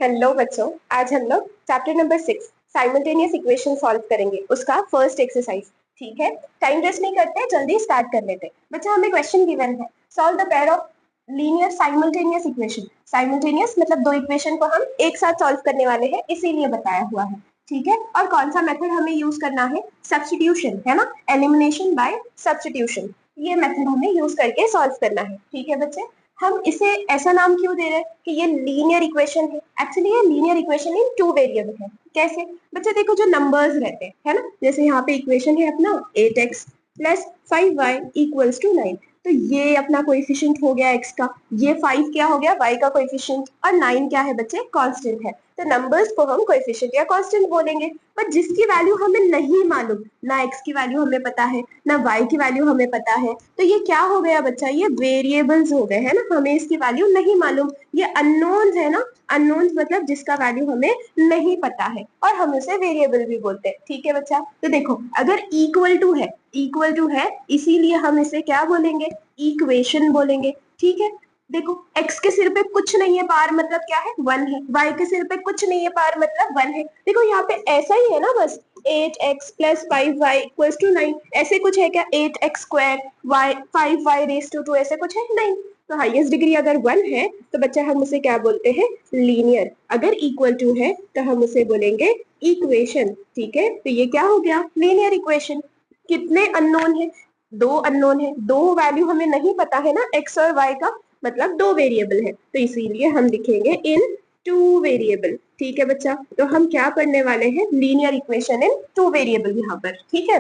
Hello बच्चों, आज हम लोग chapter number 6 simultaneous equation solve करेंगे, उसका फर्स्ट एक्सरसाइज। ठीक है, टाइम वेस्ट नहीं करते, जल्दी स्टार्ट कर लेते। बच्चा, हमें क्वेश्चन गिवन है, solve the pair of linear simultaneous equation. Simultaneous मतलब दो इक्वेशन को हम एक साथ सॉल्व करने वाले हैं, इसीलिए बताया हुआ है। ठीक है, और कौन सा मेथड हमें यूज करना है? सब्स्टिट्यूशन, है ना, एलिमिनेशन बाय सब्स्टिट्यूशन। ये मेथड हमें यूज करके सॉल्व करना है। ठीक है बच्चे, हम इसे ऐसा नाम क्यों दे रहे हैं कि ये लीनियर इक्वेशन है? एक्चुअली ये linear equation in two variable है। कैसे? बच्चे देखो, जो नंबर्स रहते हैं, है ना, जैसे यहाँ पे इक्वेशन है अपना 8x plus 5y equals to 9। तो ये अपना कोएफिशिएंट हो गया x का, ये 5 क्या हो गया y का कोएफिशिएंट, और 9 क्या है बच्चे? कांस्टेंट है। तो नंबर्स को हम कोएफिशिएंट या कांस्टेंट बोलेंगे। पर जिसकी वैल्यू हमें नहीं मालूम, ना x की वैल्यू हमें पता है, ना y की वैल्यू हमें पता है, तो ये क्या हो गया बच्चा? ये वेरिएबल्स हो गए, है ना, हमें इसकी वैल्यू नहीं मालूम। ये अननोन है ना, अननोन मतलब जिसका वैल्यू हमें नहीं पता है, और हम उसे वेरिएबल भी बोलते हैं। ठीक है बच्चा, तो देखो, अगर इक्वल टू है, इक्वल टू है, इसीलिए हम इसे क्या बोलेंगे? इक्वेशन बोलेंगे। ठीक है, देखो, x के सिर पे कुछ नहीं है, पार मतलब क्या है? 1 है। y के सिर पे कुछ नहीं है, पार मतलब 1 है। देखो यहाँ पे ऐसा ही है ना, बस 8x plus 5y equals to 9। ऐसे कुछ है क्या? 8x square y 5y raise to 2, ऐसे कुछ है? नहीं। तो हाईएस्ट डिग्री अगर 1 है तो बच्चा हम उसे क्या बोलते हैं? लीनियर। अगर इक्वल टू है तो हम उसे बोलेंगे इक्वेशन। ठीक है, तो ये क्या हो गया? Linear equation. कितने अननोन है? दो अननोन है, दो वैल्यू हमें नहीं पता है ना, x और y का, मतलब दो वेरिएबल है, तो इसीलिए हम लिखेंगे इन टू वेरिएबल। ठीक है बच्चा, तो हम क्या पढ़ने वाले हैं? Linear equation in two variable यहाँ पर। ठीक है,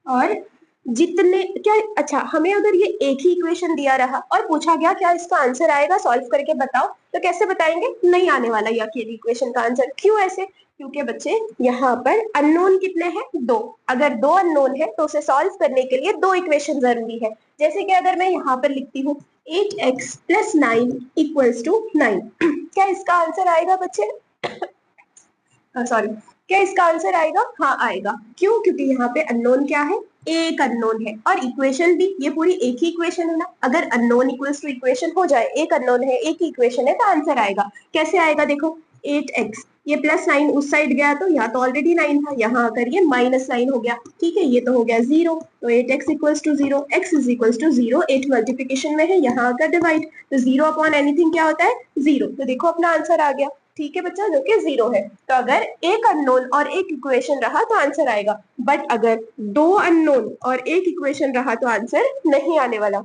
और जितने क्या, अच्छा, हमें अगर ये एक ही इक्वेशन दिया रहा और पूछा गया क्या इसका आंसर आएगा, सॉल्व करके बताओ, तो कैसे बताएंगे? नहीं आने वाला ये अकेली इक्वेशन का आंसर। क्यों ऐसे? क्योंकि बच्चे यहाँ पर अननोन कितने हैं? दो। अगर दो अननोन है तो उसे सॉल्व करने के लिए दो इक्वेशन जरूरी है। जैसे कि अगर मैं यहाँ पर लिखती हूँ 8x प्लस 9 इक्वल्स टू 9, क्या इसका आंसर आएगा बच्चे? सॉरी, क्या इसका आंसर आएगा? हाँ आएगा। क्यों? क्योंकि यहाँ पे अननोन क्या है? एक अननोन है, और इक्वेशन भी ये पूरी एक ही इक्वेशन है ना। अगर अननोन इक्वल्स टू इक्वेशन हो जाए, एक अननोन है एक ही इक्वेशन है, तो आंसर आएगा। कैसे आएगा? देखो, 8x, ये प्लस 9 उस साइड गया तो यहाँ तो ऑलरेडी 9 था, यहाँ आकर ये माइनस 9 हो गया। ठीक है, ये तो हो गया 0, तो 8x equals to 0, x is equals to 0, 8 multiplication में है, यहाँ आकर डिवाइड, तो 0 अपॉन एनीथिंग क्या होता है? 0। तो देखो अपना आंसर आ गया। ठीक है बच्चा, जो कि 0 है। तो अगर एक अननोन और एक इक्वेशन रहा तो आंसर आएगा, बट अगर दो अननोन और एक इक्वेशन रहा तो आंसर नहीं आने वाला।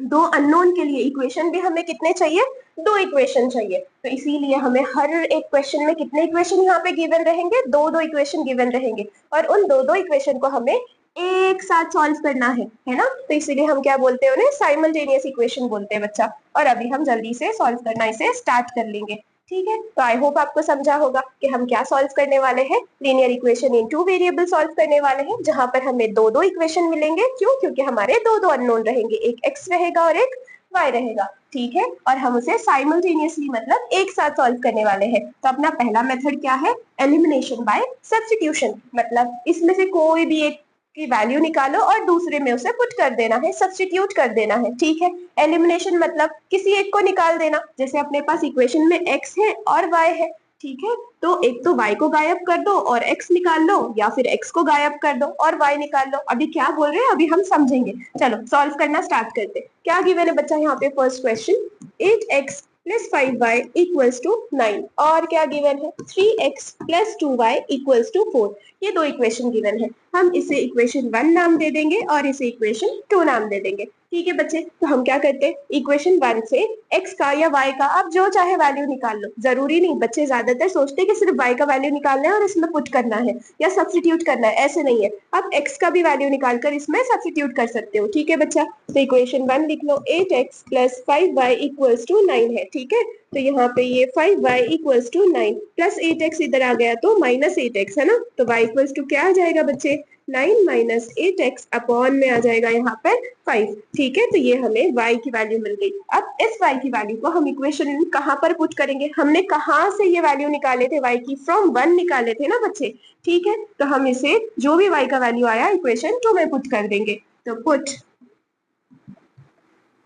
दो अननोन के लिए इक्वेशन भी हमें कितने चाहिए? दो इक्वेशन चाहिए। तो इसीलिए हमें हर एक क्वेश्चन में कितने इक्वेशन यहाँ पे गिवन रहेंगे? दो दो इक्वेशन गिवन रहेंगे, और उन दो दो इक्वेशन को हमें एक साथ सॉल्व करना है ना। तो इसीलिए हम क्या बोलते हैं? उन्हें साइमल्टेनियस इक्वेशन बोलते हैं बच्चा। और अभी हम जल्दी से सॉल्व करना इसे स्टार्ट कर लेंगे। ठीक है, तो आई होप आपको समझा होगा कि हम क्या सॉल्व करने वाले हैं। Linear equation in two variable solve करने वाले हैं, जहां पर हमें दो दो इक्वेशन मिलेंगे। क्यों? क्योंकि हमारे दो दो अननोन रहेंगे, एक x रहेगा और एक y रहेगा। ठीक है, और हम उसे साइमल्टेनियसली मतलब एक साथ सॉल्व करने वाले हैं। तो अपना पहला मेथड क्या है? Elimination by substitution. मतलब इसमें से कोई भी एक की वैल्यू निकालो और दूसरे में उसे पुट कर देना है, सब्स्टिट्यूट कर देना है। ठीक है, एलिमिनेशन मतलब किसी एक को निकाल देना। जैसे अपने पास इक्वेशन में x है और y है, ठीक है, तो एक तो y को गायब कर दो और x निकाल लो, या फिर x को गायब कर दो और y निकाल लो। अभी क्या बोल रहे हैं अभी हम समझेंगे। चलो सॉल्व करना स्टार्ट करते। क्या गिवन है बच्चा यहाँ पे? First question 8x plus 5y equals to 9, और क्या गिवन है? 3x plus 2y equals to 4। ये दो इक्वेशन गिवन है, हम इसे इक्वेशन 1 नाम दे देंगे और इसे इक्वेशन 2 नाम दे देंगे। ठीक है बच्चे, तो हम क्या करते हैं? इक्वेशन 1 से x का या y का आप जो चाहे वैल्यू निकाल लो। जरूरी नहीं, बच्चे ज्यादातर सोचते हैं कि सिर्फ y का वैल्यू निकालना है और इसमें पुट करना है या सब्स्टिट्यूट करना है। ऐसे नहीं है, आप x का भी वैल्यू निकालकर इसमें सब्स्टिट्यूट कर सकते हो। ठीक है बच्चा, तो इक्वेशन 1 लिख लो, 8x plus 5y equals to 9 है। ठीक है, तो यहाँ पे ये 5y equals to 9 plus 8x इधर आ गया तो माइनस 8x है ना, तो y इक्वल्स टू क्या आ जाएगा बच्चे? 9 माइनस 8x अपॉन में आ जाएगा यहाँ पर 5। ठीक है, तो ये हमें y की वैल्यू मिल गई। अब इस y की वैल्यू को हम इक्वेशन कहाँ पर पुट करेंगे? हमने कहाँ से ये वैल्यू निकाले थे? y की फ्रॉम 1 निकाले थे ना बच्चे। ठीक है, तो हम इसे जो भी y का वैल्यू आया इक्वेशन 2 में पुट कर देंगे। तो पुट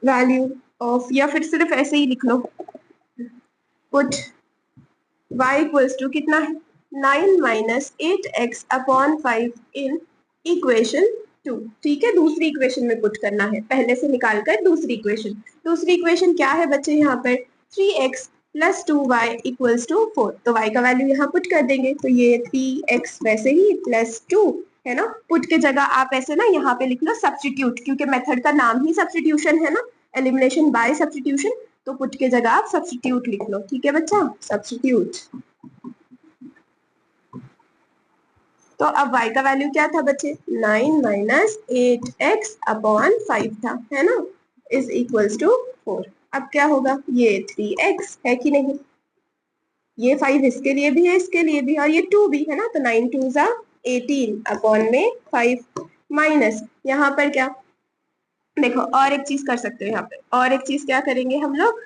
वैल्यू ऑफ, या फिर सिर्फ ऐसे ही लिख लो, पुट y इक्वल्स टू कितना है 9 माइनस 8x अपॉन 5 इन इक्वेशन 2। ठीक है, दूसरी इक्वेशन में पुट करना है, पहले से निकाल कर दूसरी इक्वेशन क्या है बच्चे यहाँ पर 3x plus 2y equals to 4। तो y का वैल्यू यहाँ पुट कर देंगे, तो ये 3x वैसे ही प्लस 2 है ना। पुट के जगह आप ऐसे ना यहाँ पे लिख लो सब्स्टिट्यूट, क्योंकि मेथड का नाम ही सब्स्टिट्यूशन है ना, एलिमिनेशन बाय सब्स्टिट्यूशन। तो पुट के जगह आप सब्स्टिट्यूट लिख लो। ठीक है बच्चा, सब्स्टिट्यूट। तो अब y का वैल्यू क्या था बच्चे 9 माइनस 8x अपॉन 5 था, है ना, इज इक्वल्स टू 4। अब क्या होगा, ये 3x है कि नहीं, ये 5 इसके लिए भी है, इसके लिए भी, और ये 2 भी है ना, तो 9 2 जा 18 अपॉन में 5 माइनस यहाँ पर क्या, देखो और एक चीज कर सकते हो यहाँ पे, और एक चीज क्या करेंगे हम लोग,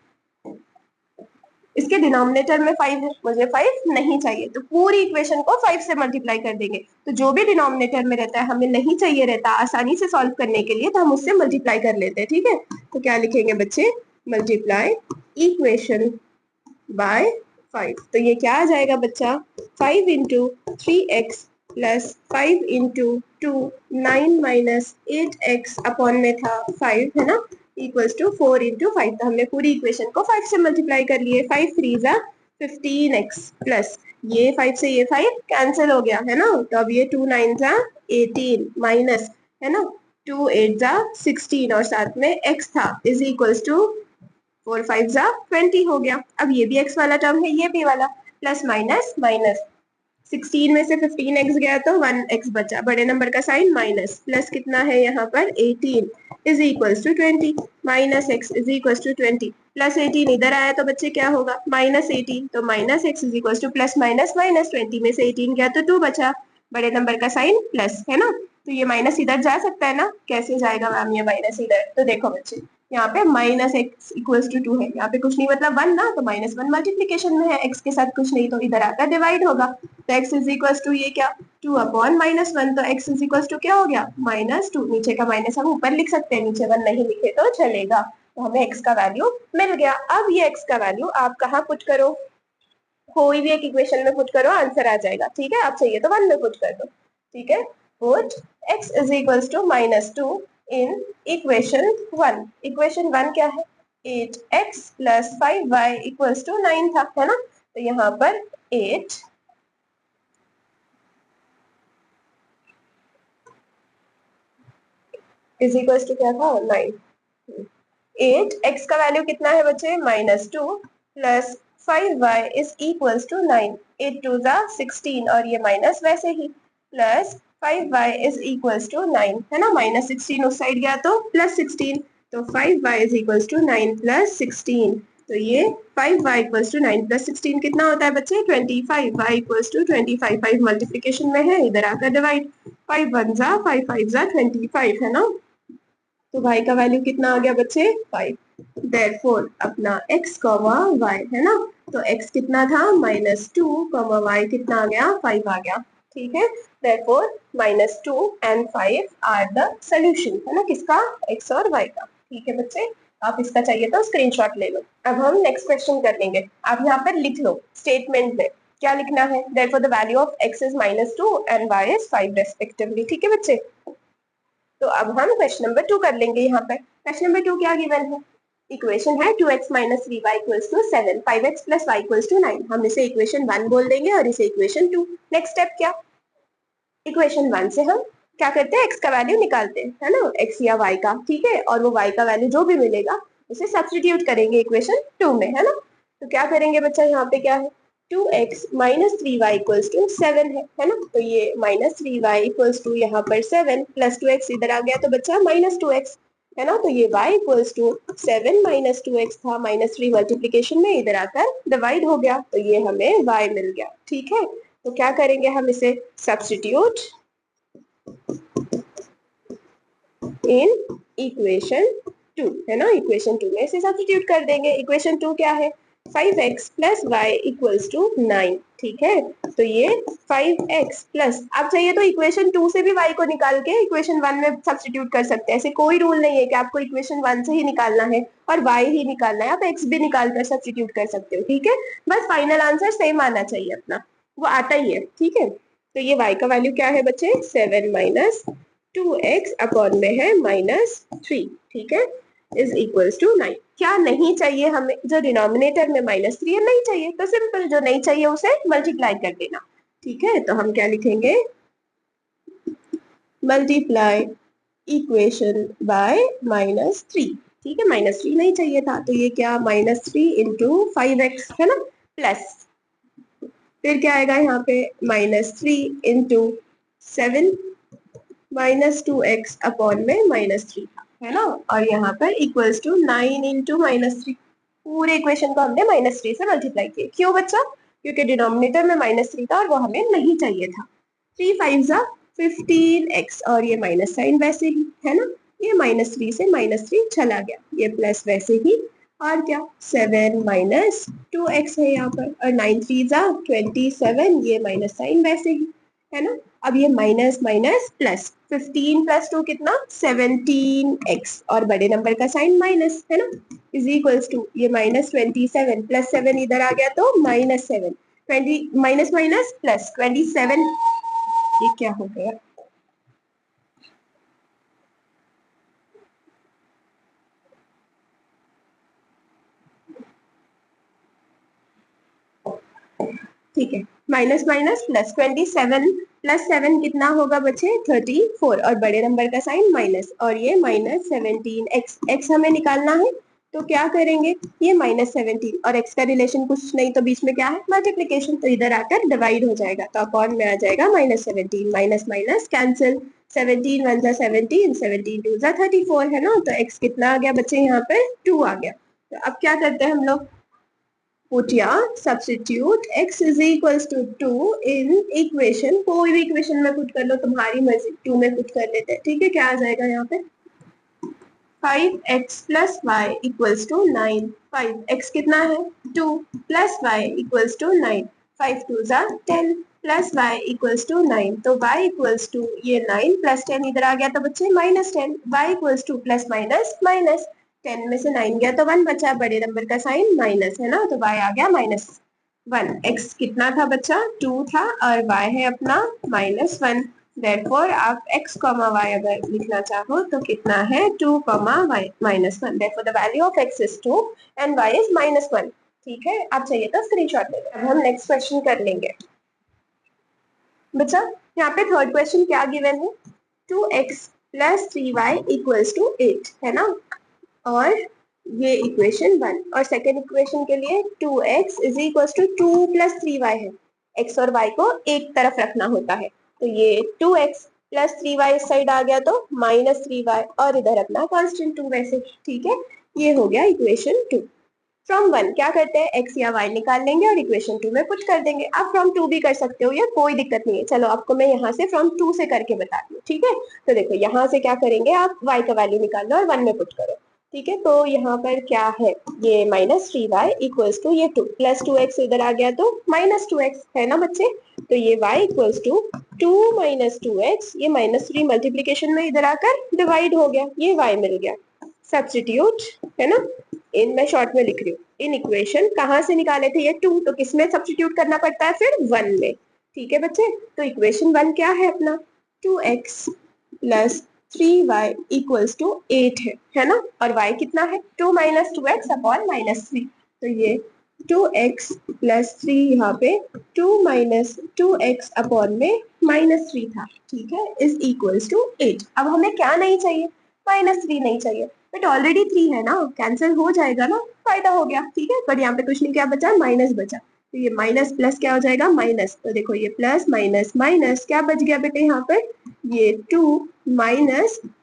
इसके डिनोमिनेटर में 5 है, मुझे 5 नहीं चाहिए, तो पूरी इक्वेशन को 5 से मल्टीप्लाई कर देंगे। तो जो भी डिनोमिनेटर में रहता है हमें नहीं चाहिए रहता आसानी से सॉल्व करने के लिए, तो हम उससे मल्टीप्लाई कर लेते हैं। ठीक है, तो क्या लिखेंगे बच्चे, मल्टीप्लाई इक्वेशन बाय 5। तो ये क्या आ जाएगा बच्चा 5 into 3x plus 5 into 2 9 minus 8x upon में था 5 है ना, इक्वल्स टू 4 इंटू 5। तो हमने पूरी इक्वेशन को 5 से मल्टीप्लाई कर लिए। 5 3 जा 15x प्लस ये 5 से ये 5 कैंसिल हो गया है ना, तो अब ये 2 9 जा 18 माइनस है ना 2 8 जा 16 और साथ में x था इज इक्वल्स टू 4 5 जा 20 हो गया। अब ये भी x वाला टर्म है, ये भी वाला, प्लस माइनस माइनस 16 में से 15x गया तो 1x बचा, बड़े नंबर का साइन माइनस, प्लस कितना है यहाँ पर 18 is equals to 20 minus x is equals to 20 plus 18 इधर आया तो बच्चे क्या होगा माइनस 18, तो minus x is equals two plus minus minus 20 में से 18 गया तो 2 बचा, बड़े नंबर का साइन प्लस है ना। तो ये माइनस इधर जा सकता है ना, कैसे जाएगा मैम ये माइनस इधर, तो देखो बच्चे यहाँ पे माइनस एक्स इक्वल्स टू 2 है, यहाँ पे कुछ नहीं मतलब 1 ना, तो माइनस 1 मल्टीप्लीकेशन में है, x के साथ कुछ नहीं, तो इधर आकर डिवाइड होगा, तो x इज इक्वल्स टू ये क्या 2 अपॉन माइनस 1, तो x इज इक्वल्स टू क्या हो गया माइनस 2, नीचे का माइनस हम ऊपर लिख सकते हैं, नीचे 1 नहीं लिखे तो चलेगा, तो हमें x का वैल्यू मिल गया। अब ये x का वैल्यू आप कहाँ पुट करो, कोई भी एक इक्वेशन में पुट करो आंसर आ जाएगा। ठीक है, आप चाहिए तो 1 में पुट कर दो। ठीक है, put x is equals to minus 2 in equation 1। Equation 1 क्या है 8x plus 5y equals to 9 था, है ना, तो यहाँ पर 8 इज इक्वल्स टू क्या था 9। 8 x का वैल्यू कितना है बच्चे minus 2 plus 5y is equals to 9, 8 2 जा 16 और ये माइनस वैसे ही plus 5y is equals to 9 है ना, माइनस 16 उस साइड गया तो प्लस 16, तो 5y is equals to 9 plus 16, तो ये 5y इक्वल्स टू 9 प्लस 16 कितना होता है बच्चे 25, y इक्वल्स टू 25, 5 मल्टीप्लिकेशन में है इधर आकर डिवाइड, 5 1 जा 5 5 जा 25 है ना, तो y का वैल्यू कितना आ गया बच्चे 5। देयरफॉर अपना x कॉमा y है ना, तो x कितना था माइनस 2 कॉमा y कितना आ गया 5 आ गया। ठीक है, therefore minus 2 and 5 are the solution, है ना, किसका x और y का। ठीक है बच्चे, आप इसका चाहिए तो स्क्रीनशॉट ले लो। अब हम नेक्स्ट क्वेश्चन कर लेंगे, आप यहाँ पर लिख लो स्टेटमेंट में क्या लिखना है, therefore the value of x is minus 2 and y is 5 respectively. ठीक है बच्चे, तो अब हम क्वेश्चन नंबर 2 कर लेंगे। यहाँ पर क्वेश्चन नंबर 2 क्या गिवन है, इक्वेशन है 2x minus 3y equals to 7, 5x plus y equals to 9। हम इसे इक्वेशन 1 बोल देंगे और इसे इक्वेशन 2। नेक्स्ट स्टेप क्या, इक्वेशन 1 से हम क्या करते हैं x का वैल्यू निकालते हैं, है ना, x या y का। ठीक है, और वो y का वैल्यू जो भी मिलेगा उसे सब्स्टिट्यूट करेंगे इक्वेशन 2 में, है ना। तो क्या करेंगे बच्चा, यहाँ पे क्या है 2x minus 3y equals to 7 है ना, तो ये माइनस 3y इक्वल्स टू यहाँ पर 7 प्लस 2x इधर आ गया तो बच्चा माइनस 2x है ना, तो ये y equals to 7 minus 2x था, माइनस 3 मल्टीप्लीकेशन में इधर आकर डिवाइड हो गया, तो ये हमें y मिल गया। ठीक है, तो क्या करेंगे हम इसे सब्स्टिट्यूट इन इक्वेशन 2, है ना, इक्वेशन 2 में इसे सब्स्टिट्यूट कर देंगे। इक्वेशन 2 क्या है 5x plus y equals to 9। ठीक है, तो ये 5x प्लस, आप चाहिए तो इक्वेशन 2 से भी y को निकाल के इक्वेशन 1 में सब्स्टिट्यूट कर सकते हैं। ऐसे कोई रूल नहीं है कि आपको इक्वेशन 1 से ही निकालना है और y ही निकालना है, आप x भी निकाल कर सब्स्टिट्यूट कर सकते हो। ठीक है, बस फाइनल आंसर सेम आना चाहिए अपना, वो आता ही है। ठीक है, तो ये y का वैल्यू क्या है बच्चे, 7 माइनस 2x अपॉन में है -3। ठीक है, इज इक्वल्स टू 9। क्या नहीं चाहिए हमें, जो डिनोमिनेटर में -3 है नहीं चाहिए, तो सिंपल जो नहीं चाहिए उसे मल्टीप्लाई कर देना। ठीक है, तो हम क्या लिखेंगे, मल्टीप्लाई इक्वेशन बाय -3। ठीक है, -3 नहीं चाहिए था, तो ये क्या -3 इंटू 5x है ना, प्लस फिर क्या आएगा यहाँ पे -3 इंटू 7 -2x अपॉन में -3 है ना, और यहाँ पर इक्वल्स टू 9 इंटू -3। पूरे इक्वेशन को हमने -3 से मल्टीप्लाई किया। क्यों बच्चा, क्योंकि डिनोमिनेटर में -3 था और वो हमें नहीं चाहिए था। 3 5 15x, और ये माइनस साइन वैसे ही है ना, ये -3 से -3 चला गया, ये प्लस वैसे ही, और क्या 7 -2x है यहाँ पर, और 9 3 27, ये माइनस साइन वैसे ही है ना। अब ये माइनस माइनस प्लस, 15 प्लस 2 कितना 17x, और बड़े नंबर का साइन माइनस है ना, इज इक्वल्स टू ये -27 प्लस 7 इधर आ गया तो -7, 20 माइनस माइनस प्लस 27, ये क्या हो गया, ठीक है, माइनस माइनस प्लस 27 प्लस 7 कितना होगा बच्चे 34, और बड़े नंबर का साइन माइनस, और ये -17x, x हमें निकालना है, तो क्या करेंगे, ये -17 और x का रिलेशन कुछ नहीं, तो बीच में क्या है मल्टीप्लीकेशन, तो इधर आकर डिवाइड हो जाएगा, तो अपॉन में आ जाएगा -17, माइनस माइनस कैंसिल, 17 1 17, 17 2 34 है ना, तो x कितना आ गया बच्चे यहाँ पे 2 आ गया। तो अब क्या करते हैं हम लोग, put या substitute x is equals to 2 in equation, कोई भी इक्वेशन में पुट कर लो, तुम्हारी मर्जी, 2 में पुट कर लेते हैं। ठीक है, क्या आ जाएगा यहाँ पे 5x plus y equals to 9, 5x कितना है 2 plus y equals to 9, 5 2 10 plus y equals to 9, तो y इक्वल्स टू ये 9 प्लस 10 इधर आ गया तो बच्चे -10, y equals two plus minus minus, 10 में से 9 गया तो 1 बचा, बड़े नंबर का साइन माइनस है ना, तो y आ गया -1, x कितना था बच्चा 2 था, और y है अपना -1, therefore आप x, y अगर लिखना चाहो तो कितना है 2, y -1, therefore the value of x is 2 and y is -1। ठीक है, आप चाहिए तो स्क्रीनशॉट ले लो। अब हम नेक्स्ट क्वेश्चन कर लेंगे बच्चा। यहाँ पे थर्ड क्वेश्चन क्या गिवन है, 2x plus 3y equals to 8 है ना, और ये इक्वेशन 1, और सेकेंड इक्वेशन के लिए 2x is equal to 2 plus 3y है, x और y को एक तरफ रखना होता है, तो ये 2x प्लस 3y इस साइड आ गया तो -3y, और इधर अपना कांस्टेंट 2 वैसे। ठीक है, ये हो गया इक्वेशन 2। फ्रॉम 1 क्या करते हैं, x या y निकाल लेंगे और इक्वेशन 2 में पुट कर देंगे। आप फ्रॉम 2 भी कर सकते हो, या कोई दिक्कत नहीं है। चलो आपको मैं यहाँ से फ्रॉम 2 से करके बताती हूँ। ठीक है, तो देखो यहाँ से क्या करेंगे, आप y का वैल्यू निकाल लो और 1 में पुट करो। ठीक है, तो यहाँ पर क्या है, ये -3y इक्वल्स टू ये 2 प्लस 2x इधर आ गया तो -2x है ना बच्चे, तो ये y इक्वल्स टू 2 -2x, ये -3 मल्टीप्लीकेशन में इधर आकर डिवाइड हो गया, ये y मिल गया। सब्स्टिट्यूट है ना, इन मैं शॉर्ट में लिख रही हूँ, इन इक्वेशन कहाँ से निकाले थे ये 2, तो किसमें सब्स्टिट्यूट करना पड़ता है फिर 1 में। ठीक है बच्चे, तो इक्वेशन 1 क्या है अपना 2x plus 3y equals to 8 है ना, और y कितना है 2 - 2x अपॉन -3, तो ये 2x प्लस 3 यहाँ पे 2 - 2x अपॉन में -3 था। ठीक है, इज इक्वल्स टू 8। अब हमें क्या नहीं चाहिए, -3 नहीं चाहिए, बट ऑलरेडी 3 है ना, कैंसिल हो जाएगा ना, फायदा हो गया। ठीक है, पर यहाँ पे कुछ नहीं, क्या बचा माइनस बचा, तो ये माइनस प्लस क्या हो जाएगा माइनस, तो देखो ये प्लस माइनस माइनस क्या बच गया बेटे यहाँ पे, ये 2 -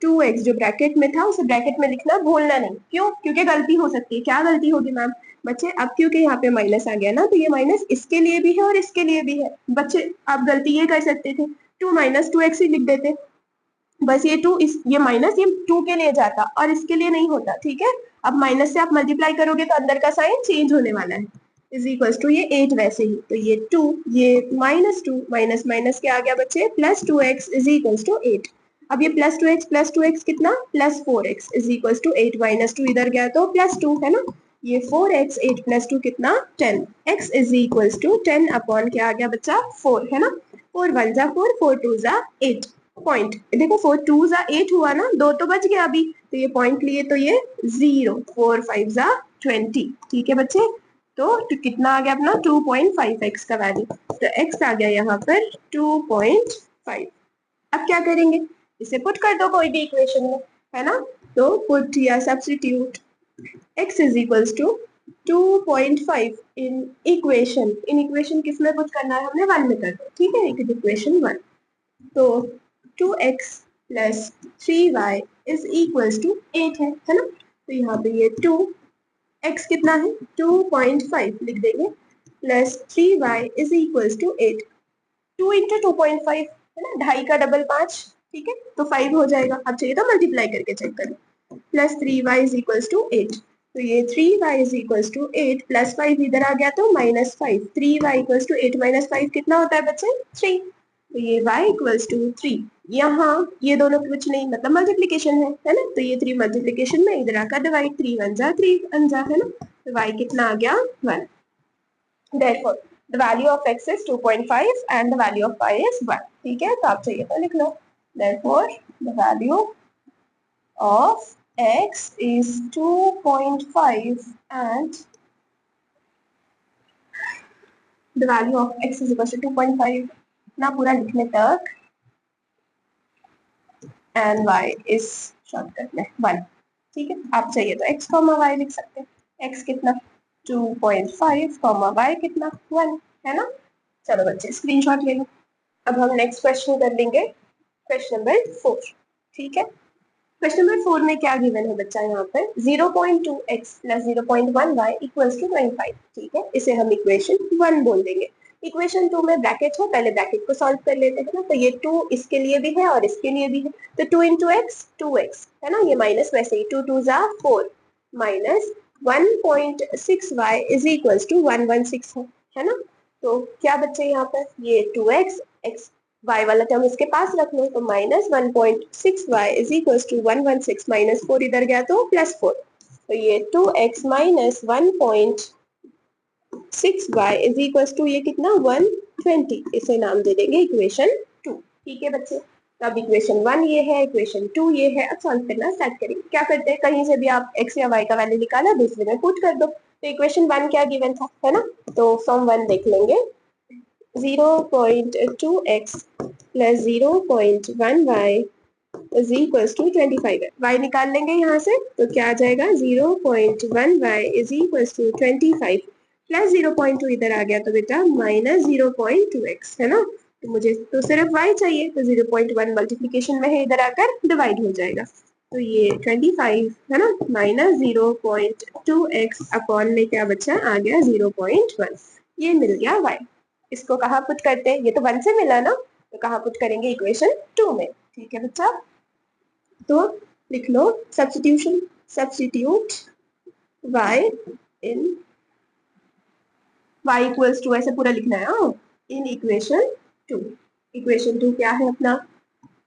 2x जो ब्रैकेट में था उसे ब्रैकेट में लिखना भूलना नहीं। क्यों, क्योंकि गलती हो सकती है। क्या गलती होगी मैम, बच्चे अब क्योंकि यहाँ पे माइनस आ गया ना, तो ये माइनस इसके लिए भी है और इसके लिए भी है। बच्चे आप गलती ये कर सकते थे 2 - 2x ही लिख देते, बस ये टू इस ये माइनस ये टू के लिए जाता और इसके लिए नहीं होता, ठीक है। अब माइनस से आप मल्टीप्लाई करोगे तो अंदर का साइन चेंज होने वाला है, इज इक्वल टू ये 8 वैसे ही, तो ये 2 ये -2 माइनस माइनस क्या आ गया बच्चे +2x इज इक्वल टू 8। अब ये +2x कितना +4x इज इक्वल टू 8 -2 इधर गया तो +2 है ना, ये 4x 8 +2 कितना 10 x is equal to 10 upon क्या आ गया बच्चा 4 है ना, 4 1 जा 4 4 2 जा 8 पॉइंट, देखो 4 2 जा 8 हुआ ना, दो तो बच गया अभी, तो ये पॉइंट लिए तो ये 0 4 5 जा 20, ठीक है बच्चे। तो कितना आ गया अपना 2.5x का वैल्यू, तो x आ गया यहाँ पर 2.5। अब क्या करेंगे, इसे पुट कर दो कोई भी इक्वेशन में, है ना, तो पुट या substitute x is equals to 2.5 in equation किस में पुट करना है, हमने 1 में कर दो, ठीक है, इक्वेशन 1। तो 2x plus 3y is equals to 8 है ना, तो यहाँ पे ये 2 x कितना है 2.5 लिख देंगे plus 3y is equals to 8, 2 into 2.5 है ना, ढाई का डबल 5, ठीक है, तो 5 हो जाएगा। अब चाहिए तो मल्टीप्लाई करके चेक करो, plus 3y is equals to 8, तो ये 3y is equals to 8 plus 5 इधर आ गया तो -5, 3y इक्वल्स टू 8 -5 कितना होता है बच्चे 3, तो ये y इक्वल्स टू 3। यहाँ ये दोनों कुछ नहीं मतलब मल्टीप्लीकेशन है ना, तो ये 3 मल्टीप्लीकेशन में इधर आकर डिवाइड, 3 1 जा 3 1 जा है ना, तो y कितना आ गया 1। Therefore, the value of x is 2.5 and the value of y is 1, ठीक है, तो आप चाहिए तो लिख लो, therefore the value of x is 2.5 and the value of x is equal to 2.5 ना पूरा लिखने तक and y is शॉर्टकट में 1, ठीक है। आप चाहिए तो x, y लिख सकते हैं, x कितना 2.5, y कितना 1 है ना। चलो बच्चे स्क्रीनशॉट ले लो। अब हम नेक्स्ट क्वेश्चन कर लेंगे, क्वेश्चन नंबर 4, ठीक है। क्वेश्चन नंबर 4 में क्या गिवन है बच्चा, यहाँ पर 0.2x plus 0.1y equals to 25, ठीक है, इसे हम इक्वेशन 1 बोल देंगे। इक्वेशन 2 में ब्रैकेट है, पहले ब्रैकेट को सॉल्व कर लेते हैं ना, तो ये 2 इसके लिए भी है और इसके लिए भी है, तो 2 इंटू एक्स 2x है ना, ये माइनस वैसे ही 2 2 जा 4 minus 1.6y is equals to 116 है ना। तो क्या बच्चे यहाँ पर ये 2x x y वाला टर्म इसके पास रख लो, तो -1.6y इज इक्वल्स टू 116 -4 इधर गया तो +4, तो ये 2x minus 1.6y is equals to ये कितना 120, इसे नाम दे देंगे इक्वेशन 2, ठीक है बच्चे। तो अब इक्वेशन 1 ये है, इक्वेशन 2 ये है, अब सॉल्व करना स्टार्ट करेंगे। क्या करते हैं, कहीं से भी आप x या y का वैल्यू निकाला दूसरे में पुट कर दो, तो इक्वेशन 1 क्या गिवन था है ना, तो फ्रॉम 1 देख लेंगे 0.2x plus 0.1y is equals to 25 है, y निकाल लेंगे यहाँ से, तो क्या आ जाएगा 0.1y is equals to 25 plus 0.2 इधर आ गया तो बेटा -0.2x है ना, तो मुझे तो सिर्फ y चाहिए, तो 0.1 मल्टीप्लीकेशन में है, इधर आकर डिवाइड हो जाएगा, तो ये 25 है ना -0.2x अपॉन में क्या बचा आ गया 0.1, ये मिल गया y। इसको कहाँ पुट करते हैं, ये तो 1 से मिला ना, तो कहाँ पुट करेंगे इक्वेशन 2 में, ठीक है बच्चा। तो लिख लो substitution, substitute y in y equals to ऐसे पूरा लिखना है इन इक्वेशन 2। इक्वेशन 2 क्या है अपना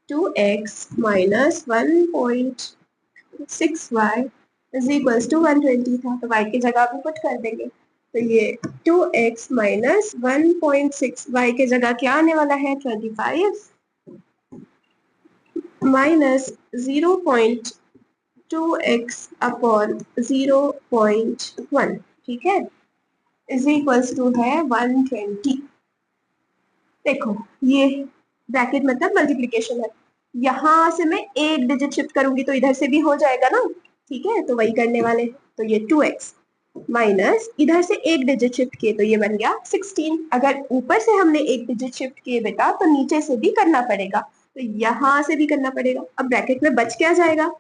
2x minus 1.6y is equals to 120 था, तो y की जगह पे पुट कर देंगे, तो ये 2x माइनस 1.6 y के जगह क्या आने वाला है 25 माइनस 0.2x अपॉन 0.1, ठीक है, इज इक्वल्स टू है 120। देखो ये ब्रैकेट मतलब मल्टीप्लीकेशन है, यहाँ से मैं एक डिजिट शिफ्ट करूंगी तो इधर से भी हो जाएगा ना, ठीक है, तो वही करने वाले, तो ये 2x माइनस इधर से एक डिजिट शिफ्ट किए तो ये बन गया 16, अगर ऊपर से हमने एक डिजिट शिफ्ट किए बेटा तो नीचे से भी करना पड़ेगा, तो यहाँ से भी करना पड़ेगा। अब ब्रैकेट में बच क्या जाएगा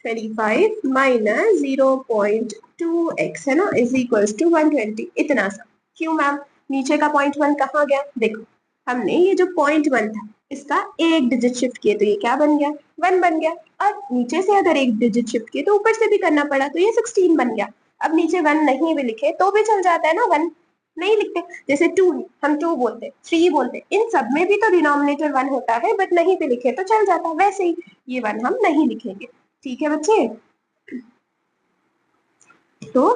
25 माइनस 0.2x है ना इज इक्वल्स टू 120, इतना सा। क्यों मैम नीचे का पॉइंट 1 कहाँ गया, देखो हमने ये जो पॉइंट 1 था इसका एक डिजिट शिफ्ट किए तो ये क्या बन गया, 1 बन गया। और नीचे से अगर एक डिजिट शिफ्ट किए तो ऊपर से भी करना पड़ा तो ये 16 बन गया। अब नीचे 1 नहीं भी लिखे तो भी चल जाता है ना, 1 नहीं लिखते, जैसे 2 हम 2 बोलते, 3 बोलते, इन सब में भी तो डिनोमिनेटर 1 होता है, बट नहीं भी लिखे तो चल जाता, वैसे ही ये 1 हम नहीं लिखेंगे। ठीक है बच्चे, तो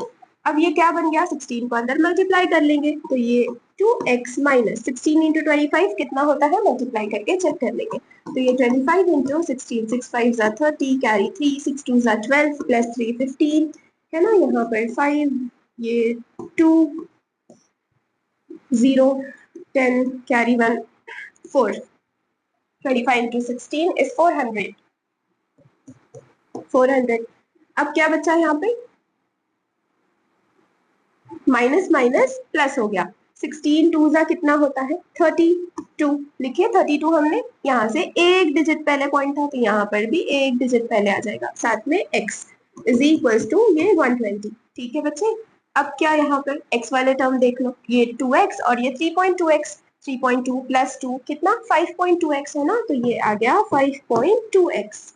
अब ये क्या बन गया, 16 को अंदर मल्टीप्लाई कर लेंगे तो ये 2x माइनस 16 इंटू 25 कितना होता है, मल्टीप्लाई करके चेक कर लेंगे। तो ये 25 इंटू 16, 6 5 जा 30, कैरी 3, 6 2 जा 12, प्लस 3 15 है ना, यहाँ पर 5, ये 2 0 10, कैरी 1 4, 25 इंटू 16 इज 400। 400 अब क्या बचा यहाँ पे, माइनस माइनस प्लस हो गया, 16 टू जा कितना होता है 32, लिखिए 32 हमने यहाँ से एक डिजिट पहले पॉइंट था तो यहाँ पर भी एक डिजिट पहले आ जाएगा, साथ में x इज इक्वल्स टू ये 120। ठीक है बच्चे, अब क्या यहाँ पर x वाले टर्म देख लो, ये 2x और ये 3.2x, 3.2 प्लस 2 कितना 5.2x है ना, तो ये आ गया 5.2x।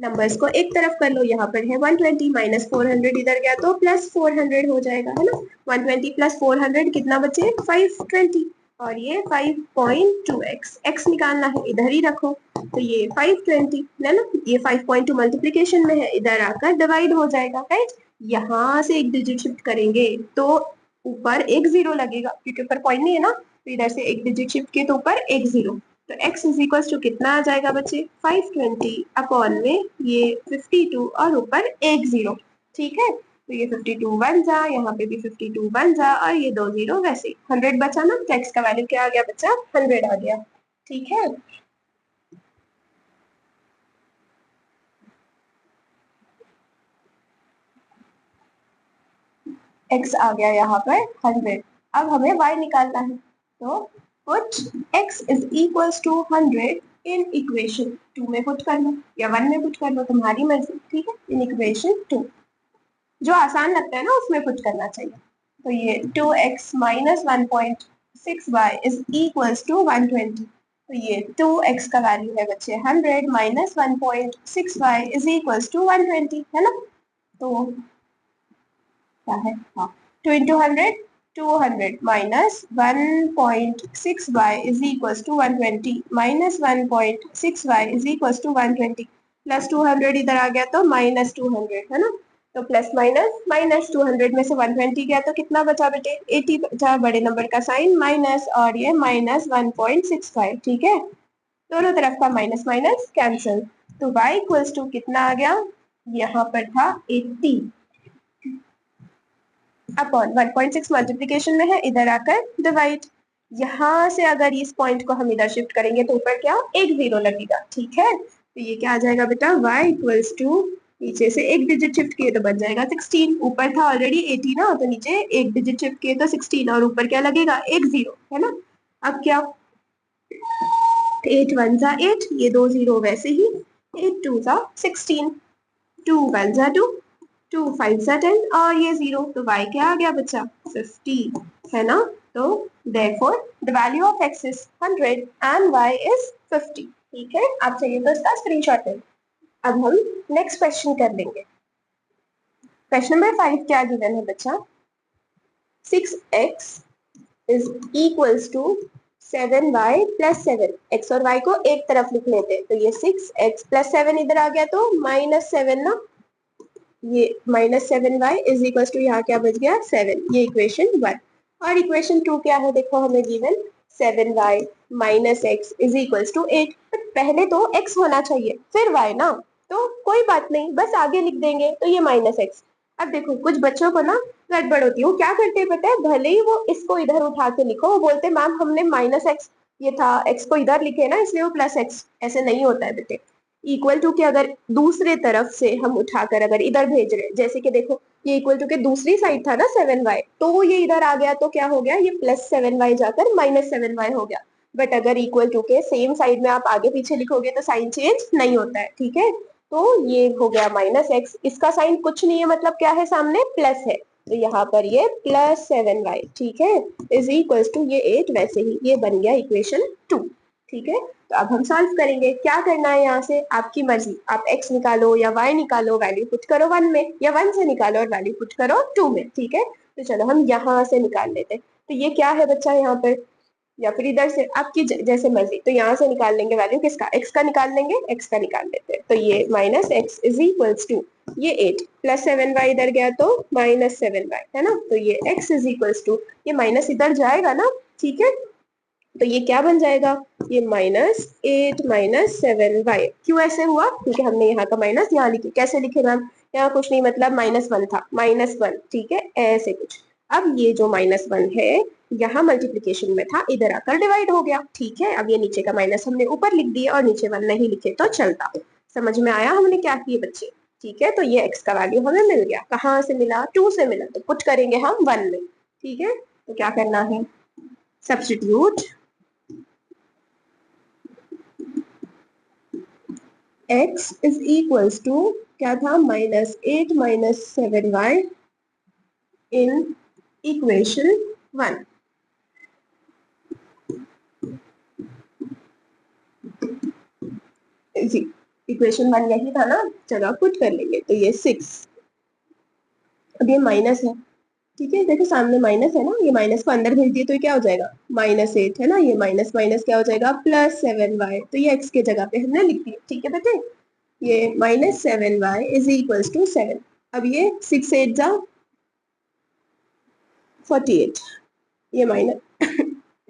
नंबर्स को एक तरफ कर लो, यहाँ पर है 120 माइनस 400 इधर गया तो प्लस 400 हो जाएगा है ना, 120 प्लस 400 कितना बचे 520, और ये 5.2x, x निकालना है इधर ही रखो, तो ये 520 है ना, ये 5.2 मल्टीप्लीकेशन में है, इधर आकर डिवाइड हो जाएगा, राइट। यहाँ से एक डिजिट शिफ्ट करेंगे तो ऊपर एक जीरो लगेगा क्योंकि ऊपर पॉइंट नहीं है ना, तो इधर से एक डिजिट शिफ्ट किए तो ऊपर एक जीरो, तो x इज इक्वल टू कितना आ जाएगा बच्चे 520 अपॉन में ये 52 और ऊपर एक जीरो। ठीक है, तो ये 52 बन जा, यहाँ पे भी 52 बन जा, और ये दो जीरो वैसे 100 बचा ना, तो x का वैल्यू क्या आ गया बच्चा 100 आ गया। ठीक है, x आ गया यहाँ पर 100। अब हमें y निकालना है, तो put x is equals to 100 in equation 2 में पुट कर लो या 1 में पुट कर लो, तुम्हारी मर्जी। ठीक है, इन इक्वेशन 2 जो आसान लगता है ना उसमें पुट करना चाहिए। तो ये 2x minus 1.6y is equals to 120, तो ये 2x का वैल्यू है बच्चे 100 minus 1.6y is equals to 120 है ना, तो क्या है, हाँ 2 into 100 200 minus 1.6y is equals to 120 minus 1.6y is equals to 120 plus 200 इधर आ गया तो माइनस 200 है ना, तो प्लस माइनस माइनस 200 में से 120 गया तो कितना बचा बेटे 80 बचा, बड़े नंबर का साइन माइनस, और ये माइनस 1.65। ठीक है, दोनों तरफ का माइनस माइनस कैंसिल, तो y इक्वल्स टू कितना आ गया, यहाँ पर था 80 अपॉन 1.6 मल्टीप्लीकेशन में है, इधर आकर डिवाइड, यहाँ से अगर इस पॉइंट को हम इधर शिफ्ट करेंगे तो ऊपर क्या एक जीरो लगेगा। ठीक है, तो ये क्या आ जाएगा बेटा y इक्वल्स टू, नीचे से एक डिजिट शिफ्ट किए तो बन जाएगा 16, ऊपर था ऑलरेडी 80 ना, तो नीचे एक डिजिट शिफ्ट किए तो 16 और ऊपर क्या लगेगा एक जीरो है ना। अब क्या 8 1 जा 8, ये दो जीरो वैसे ही, 8 2 जा 16, 2 1 जा 2, 2 5 जा 10, और ये जीरो, तो y क्या आ गया बच्चा 50 है ना, तो therefore the value of x is 100 and y is 50। ठीक है, आप चाहिए तो इसका स्क्रीनशॉट लें। अब हम नेक्स्ट क्वेश्चन कर लेंगे। क्वेश्चन नंबर 5 क्या गिवन है बच्चा, 6x is equals to 7y plus 7, x और y को एक तरफ लिख लेते हैं, तो ये 6x plus 7 इधर आ गया तो माइनस 7 ना, ये minus 7y is equal to यहाँ क्या बच गया 7, ये इक्वेशन 1। और इक्वेशन 2 क्या है देखो हमें given 7y minus x is equal to 8, पहले तो x होना चाहिए फिर y ना, तो कोई बात नहीं बस आगे लिख देंगे, तो ये माइनस एक्स। अब देखो कुछ बच्चों को ना गड़बड़ होती है, वो क्या करते हैं पता है, भले ही वो इसको इधर उठा के लिखो, वो बोलते मैम हमने माइनस एक्स ये था, एक्स को इधर लिखे ना इसलिए वो प्लस एक्स, ऐसे नहीं होता है बेटे। इक्वल टू के अगर दूसरे तरफ से हम उठाकर अगर इधर भेज रहे हैं, जैसे कि देखो ये इक्वल टू के दूसरी साइड था ना 7y, तो ये इधर आ गया तो क्या हो गया, ये प्लस 7y जाकर माइनस 7y हो गया। बट अगर इक्वल टू के सेम साइड में आप आगे पीछे लिखोगे तो साइन चेंज नहीं होता है। ठीक है, तो ये हो गया माइनस एक्स, इसका साइन कुछ नहीं है, मतलब क्या है सामने प्लस है, तो यहाँ पर ये प्लस 7y। ठीक है, इज इक्वल टू ये 8 वैसे ही, ये बन गया इक्वेशन 2। ठीक है, तो अब हम सॉल्व करेंगे। क्या करना है यहाँ से, आपकी मर्जी, आप x निकालो या y निकालो, वैल्यू पुट करो 1 में, या 1 से निकालो और वैल्यू पुट करो 2 में। ठीक है, तो चलो हम यहाँ से निकाल लेते हैं। तो ये क्या है बच्चा यहाँ पर, या फिर इधर से, आपकी जैसे मर्जी। तो यहाँ से निकाल लेंगे वैल्यू किसका, x का निकाल लेंगे, x का निकाल लेते हैं। तो ये minus x is equals to, ये 8 प्लस 7y इधर गया तो माइनस 7y, है ना। तो ये x इज इक्वल्स टू, ये माइनस इधर जाएगा ना, ठीक है, तो ये क्या बन जाएगा, ये -8 माइनस 7y। क्यों ऐसे हुआ, क्योंकि हमने यहाँ का माइनस यहाँ लिखे। कैसे लिखे मैम, यहाँ कुछ नहीं, मतलब -1 था, -1, ठीक है, ऐसे कुछ। अब ये जो -1 है यहाँ मल्टीप्लीकेशन में था, इधर आकर डिवाइड हो गया। ठीक है, अब ये नीचे का माइनस हमने ऊपर लिख दिया और नीचे 1 नहीं लिखे तो चलता। समझ में आया हमने क्या किए बच्चे। ठीक है, तो ये x का वैल्यू हमें मिल गया। कहाँ से मिला, 2 से मिला, तो पुट करेंगे हम 1 में। ठीक है, तो क्या करना है, substitute x is equals to, क्या था, -8 माइनस 7y इन इक्वेशन 1। इक्वेशन 1 यही था ना, चलो पुट कर लेंगे। तो ये 6, अब ये माइनस है, ठीक है, देखो सामने माइनस है ना, ये माइनस को अंदर भेज दिए तो ये क्या हो जाएगा, -8 है ना, ये माइनस माइनस क्या हो जाएगा, +7y। तो ये x के जगह पे हमने लिख दिया। ठीक है बेटे, ये -7y इज इक्वल्स टू 7। अब ये 6 8 जा 48, ये माइनस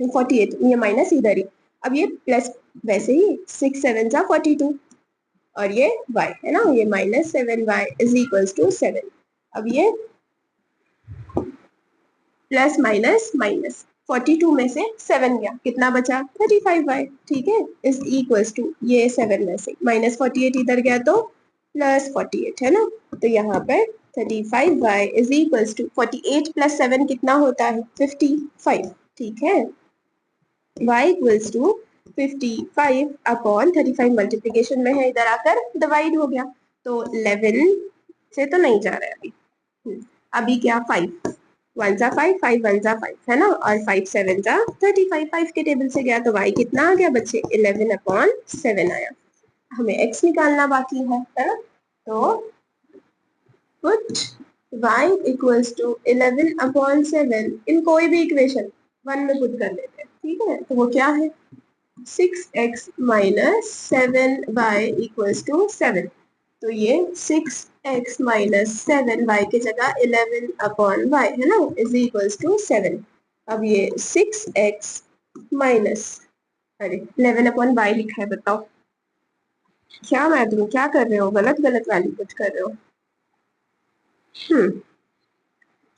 48, ये माइनस इधर ही। अब ये प्लस, वैसे ही 6 7 जा 42, और ये y है ना, ये -7y इज इक्वल्स टू 7। अब ये प्लस माइनस माइनस, 42 में से 7 गया, कितना बचा, 35y। ठीक है, इज इक्वल्स टू, ये 7 में से -48 इधर गया तो +48, है ना। तो यहाँ पर 35y इज इक्वल्स टू 48 + 7 कितना होता है, 55। ठीक है, y equals to 55 upon 35, multiplication में है, इधर आकर डिवाइड हो गया। तो 11 से तो नहीं जा रहा है अभी। अभी क्या, 5 1 जा 5, 5 1 जा 5, है ना, और 5 7 जा 35, 5 के टेबल से गया तो y कितना आ गया बच्चे, 11/7 आया। हमें x निकालना बाकी है ना। तो पुट y इक्वल्स टू 11/7 इन कोई भी इक्वेशन 1 में पुट कर लेते हैं। ठीक है, तो वो क्या है, 6x minus 7y equals to 7। तो ये 6x माइनस 7y की जगह 11/y है ना, इज इक्वल्स टू 7। अब ये 6x माइनस, अरे 11/y लिखा है, बताओ क्या मैं तुम क्या कर रहे हो, गलत गलत वैल्यू पुट कर रहे हो।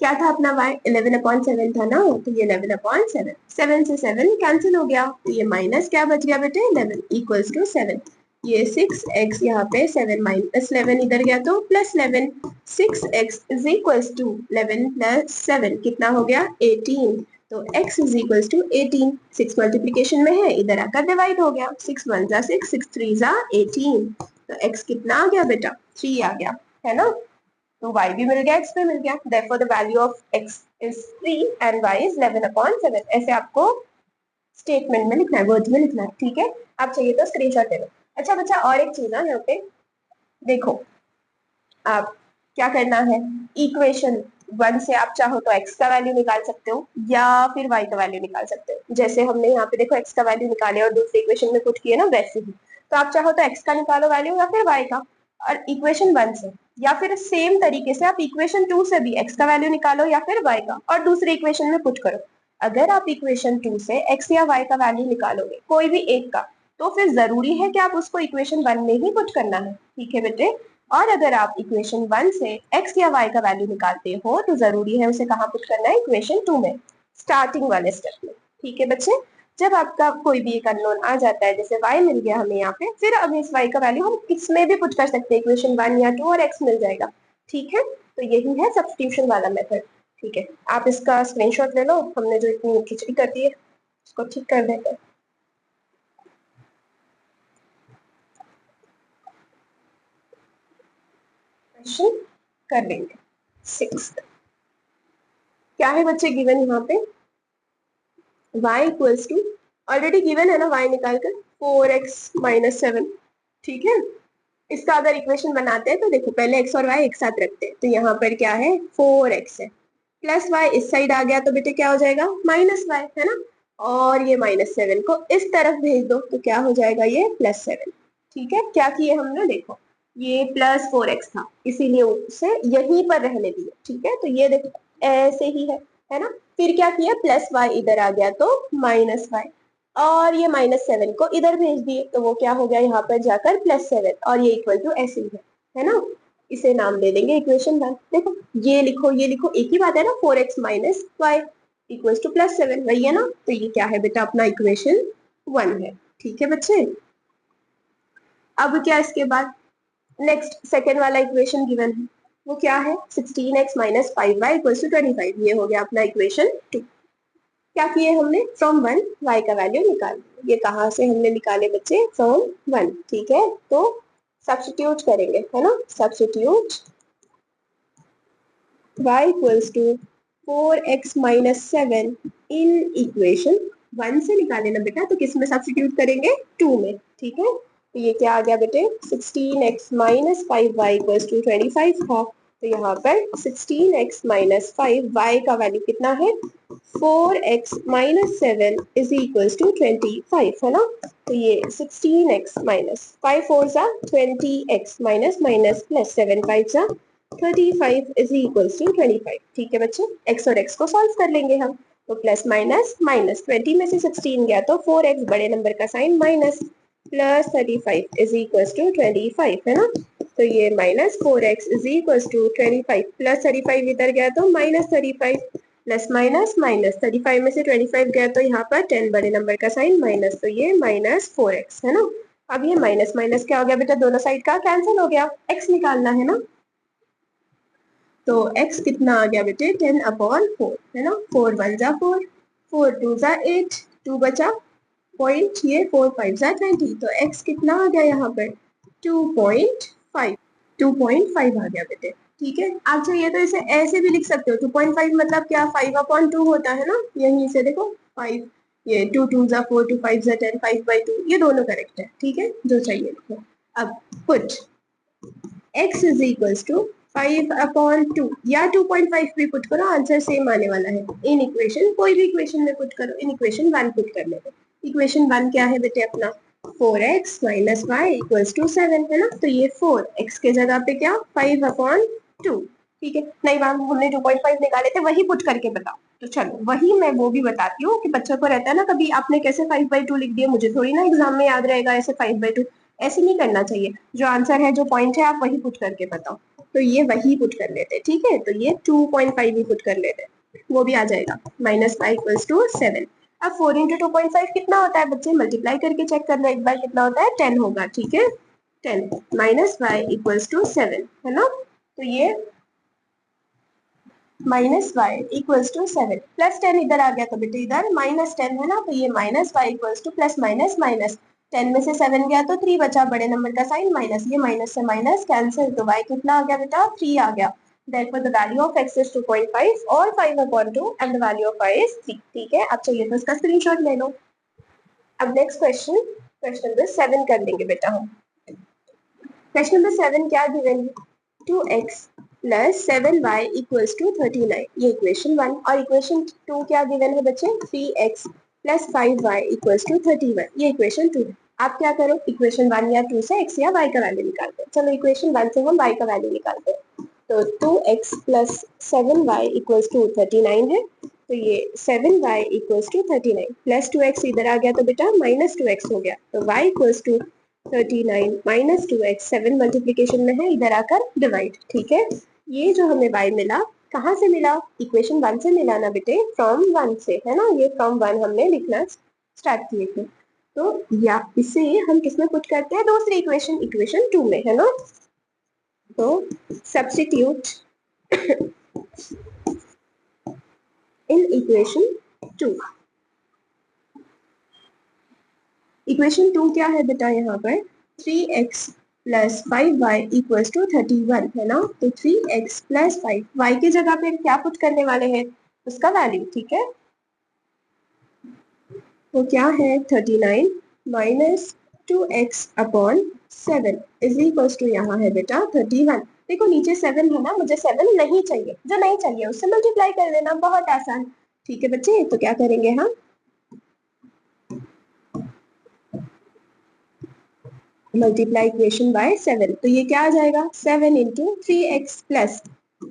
क्या था अपना y, 11/7 था ना, तो ये 11/7, 7 से 7 कैंसिल हो गया, तो ये माइनस क्या बच गया बेटे, 11 इक्वल्स टू 7। ये 6x यहाँ पे 7 माइनस 11 इधर गया तो +11, 6x इज इक्वल्स टू 11 + 7 कितना हो गया, 18। तो x is equals to 18, 6 multiplication में है, इधर आकर डिवाइड हो गया, 6 1 जा 6, 6 3 जा 18। तो x कितना आ गया बेटा, 3 आ गया, है ना। तो y भी मिल गया, x भी मिल गया, therefore the value of x is 3 and y is 11/7। ऐसे आपको स्टेटमेंट में लिखना है, वर्ड्स में लिखना है। ठीक है, आप चाहिए तो स्क्रीनशॉट ले लो। अच्छा बच्चा, और एक चीज है यहाँ पे, देखो आप क्या करना है, इक्वेशन 1 से आप चाहो तो x का वैल्यू निकाल सकते हो या फिर y का वैल्यू निकाल सकते हो। जैसे हमने यहाँ पे देखो x का वैल्यू निकाले और दूसरी इक्वेशन में पुट किए ना, वैसे ही। तो आप चाहो तो x का निकालो वैल्यू या फिर y का, और इक्वेशन 1 से, या फिर सेम तरीके से आप इक्वेशन 2 से भी x का वैल्यू निकालो या फिर y का, और दूसरी इक्वेशन में पुट करो। अगर आप इक्वेशन 2 से x या y का वैल्यू निकालोगे, कोई भी एक का, तो फिर जरूरी है कि आप उसको इक्वेशन 1 में ही पुट करना है। ठीक है बेटे, और अगर आप इक्वेशन 1 से x या y का वैल्यू निकालते हो तो जरूरी है उसे कहाँ पुट करना है, इक्वेशन 2 में, स्टार्टिंग वाले स्टेप में। ठीक है बच्चे, जब आपका कोई भी एक अननोन आ जाता है, जैसे y मिल गया हमें यहाँ पे, फिर अब इस y का वैल्यू हम किसमें भी पुट कर सकते हैं, इक्वेशन 1 या 2, और x मिल जाएगा। ठीक है, तो यही है सब्स्टिट्यूशन वाला मेथड। ठीक है, आप इसका स्क्रीनशॉट ले लो, हमने जो इतनी खिचड़ी कर दी है उसको ठीक कर देते हैं। क्वेश्चन कर लेंगे। 6 क्या है बच्चे गिवन यहाँ पे, y equals to, already given है ना y निकाल कर 4x माइनस 7, ठीक है। इसका अगर इक्वेशन बनाते हैं तो देखो पहले x और y एक साथ रखते हैं, तो यहाँ पर क्या है 4x है, प्लस y इस साइड आ गया तो बेटे क्या हो जाएगा माइनस y, है ना। और ये -7 को इस तरफ भेज दो तो क्या हो जाएगा ये +7, ठीक है। क्या किए हमने, देखो ये +4x था इसीलिए उसे यहीं पर रहने दिए, ठीक है। तो ये देखो ऐसे ही है ना। फिर क्या किया, +y इधर आ गया तो -y, और ये -7 को इधर भेज दिए तो वो क्या हो गया यहाँ पर जाकर +7, और ये इक्वल टू ऐसे ही है ना। इसे नाम दे देंगे इक्वेशन 1। देखो ये लिखो एक ही बात है ना, 4x minus y equals to +7, वही है ना। तो ये क्या है बेटा अपना इक्वेशन 1 है, ठीक है बच्चे। अब क्या इसके बाद नेक्स्ट सेकेंड वाला इक्वेशन गिवन है, वो क्या है 16x minus 5y equals to 25, ये हो गया अपना इक्वेशन 2। क्या किए हमने, फ्रॉम 1 y का वैल्यू निकाल, ये कहाँ से हमने निकाले बच्चे, फ्रॉम 1, ठीक है। तो सब्स्टिट्यूट करेंगे, है ना, substitute y equals to 4x minus 7 in equation 1 से निकाले ना बेटा, तो किस में सब्स्टिट्यूट करेंगे, 2 में, ठीक है। तो ये क्या आ गया बेटे 16x minus 5y equals to 25 था, तो यहाँ पर 16x माइनस 5y का वैल्यू कितना है 4x minus 7 is equals to 25, है ना। तो ये 16x माइनस 5 4 सा 20x माइनस माइनस प्लस 7 5 सा 35 इज इक्वल्स टू 25, ठीक है बच्चे। x और x को सॉल्व कर लेंगे हम, तो प्लस माइनस माइनस 20 में से 16 गया तो 4x बड़े नंबर का sign minus plus 35 is equals to 25, है ना। तो ये -4x is equals to 25 plus 35 इधर गया तो -35 प्लस माइनस माइनस 35 में से 25 गया तो यहाँ पर 10 बड़े नंबर का साइन माइनस, तो ये -4x, है ना। अब ये माइनस माइनस क्या हो गया बेटा, दोनों साइड का कैंसिल हो गया, x निकालना है ना। तो x कितना आ गया बेटे 10/4, है ना। 4 1 जा 4, 4 2 जा 8, 2 बचा पॉइंट, ये 4 5 जा 20, तो x कितना आ गया यहाँ पर 2.5, 2.5 आ गया बेटे, ठीक है। आप चाहिए तो इसे ऐसे भी लिख सकते हो, 2.5 मतलब क्या 5/2 होता है ना, यहीं से देखो 5, ये 2 2 जा 4, 2 5 जा 10, 5/2, ये दोनों करेक्ट है, ठीक है, जो चाहिए लिखो। अब put x is equals to 5/2 या 2.5 भी पुट करो, आंसर सेम आने वाला है। इन इक्वेशन कोई भी इक्वेशन में पुट करो, इन इक्वेशन 1 पुट कर लेते। इक्वेशन 1 क्या है बेटे अपना 4x minus y equals to 7, है ना। तो ये 4 x के जगह पे क्या 5/2, ठीक है। नहीं मैम हमने 2.5 निकाले थे, वही पुट करके बताओ। तो चलो वही मैं वो भी बताती हूँ कि बच्चों को रहता है ना कभी आपने कैसे 5/2 लिख दिया, मुझे थोड़ी ना एग्जाम में याद रहेगा ऐसे 5/2, ऐसे नहीं करना चाहिए। जो आंसर है जो पॉइंट है आप वही पुट करके बताओ। तो ये वही पुट कर लेते, ठीक है। तो ये 2.5 ही पुट कर लेते, वो भी आ जाएगा -5 इक्वल्स टू 7। अब 4 इंटू 2.5 कितना होता है बच्चे, मल्टीप्लाई करके चेक करना एक बार कितना होता है, 10 होगा, ठीक है। 10 -y इक्वल्स टू 7, है ना। तो ये -y इक्वल्स टू 7 प्लस 10 इधर आ गया तो बेटे इधर -10 है ना, तो ये -y equals two plus minus minus 10 में से 7 गया तो 3 बचा, बड़े नंबर का साइन माइनस, ये माइनस से माइनस कैंसिल, तो y कितना आ गया बेटा 3 आ गया। Therefore the value of x is 2.5 or 5/2 and the value of y is 3, ठीक है। अब चाहिए तो इसका स्क्रीनशॉट ले लो। अब नेक्स्ट क्वेश्चन, क्वेश्चन नंबर 7 कर लेंगे बेटा हम। क्वेश्चन नंबर 7 क्या गिवन है, 2x plus 7y equals to 39, ये इक्वेशन 1, और इक्वेशन 2 क्या गिवन है बच्चे 3x plus 5y equals to 31, ये इक्वेशन 2 है। आप क्या करो इक्वेशन 1 या 2 से x या y का वैल्यू निकालते हैं। चलो इक्वेशन 1 से हम y का वैल्यू निकालते हैं। तो 2x plus 7y equals to 39 है, तो ये 7y equals to 39 plus 2x इधर आ गया तो बेटा -2x हो गया, तो y equals to 39 minus 2x, 7 multiplication में है इधर आकर डिवाइड, ठीक है। ये जो हमें y मिला कहाँ से मिला, इक्वेशन 1 से मिला ना बेटे, फ्रॉम 1 से, है ना। ये फ्रॉम 1 हमने लिखना स्टार्ट किए थे, तो या इसे हम किसमें पुट करते हैं, दूसरी इक्वेशन इक्वेशन 2 में, है ना। तो सब्स्टिट्यूट इन इक्वेशन 2, इक्वेशन 2 क्या है बेटा यहाँ पर 3x plus 5y equals to 31, है ना। तो 3x प्लस 5 y की जगह पे क्या पुट करने वाले हैं, उसका वैल्यू, ठीक है। वो क्या है 39 minus 2x upon 7 is equals to यहाँ है बेटा 31। देखो नीचे 7 है ना, मुझे 7 नहीं चाहिए, जो नहीं चाहिए उससे मल्टीप्लाई कर देना, बहुत आसान। ठीक है बच्चे, तो क्या करेंगे हम, मल्टीप्लाई इक्वेशन बाय 7, तो ये क्या आ जाएगा 7 इंटू 3x प्लस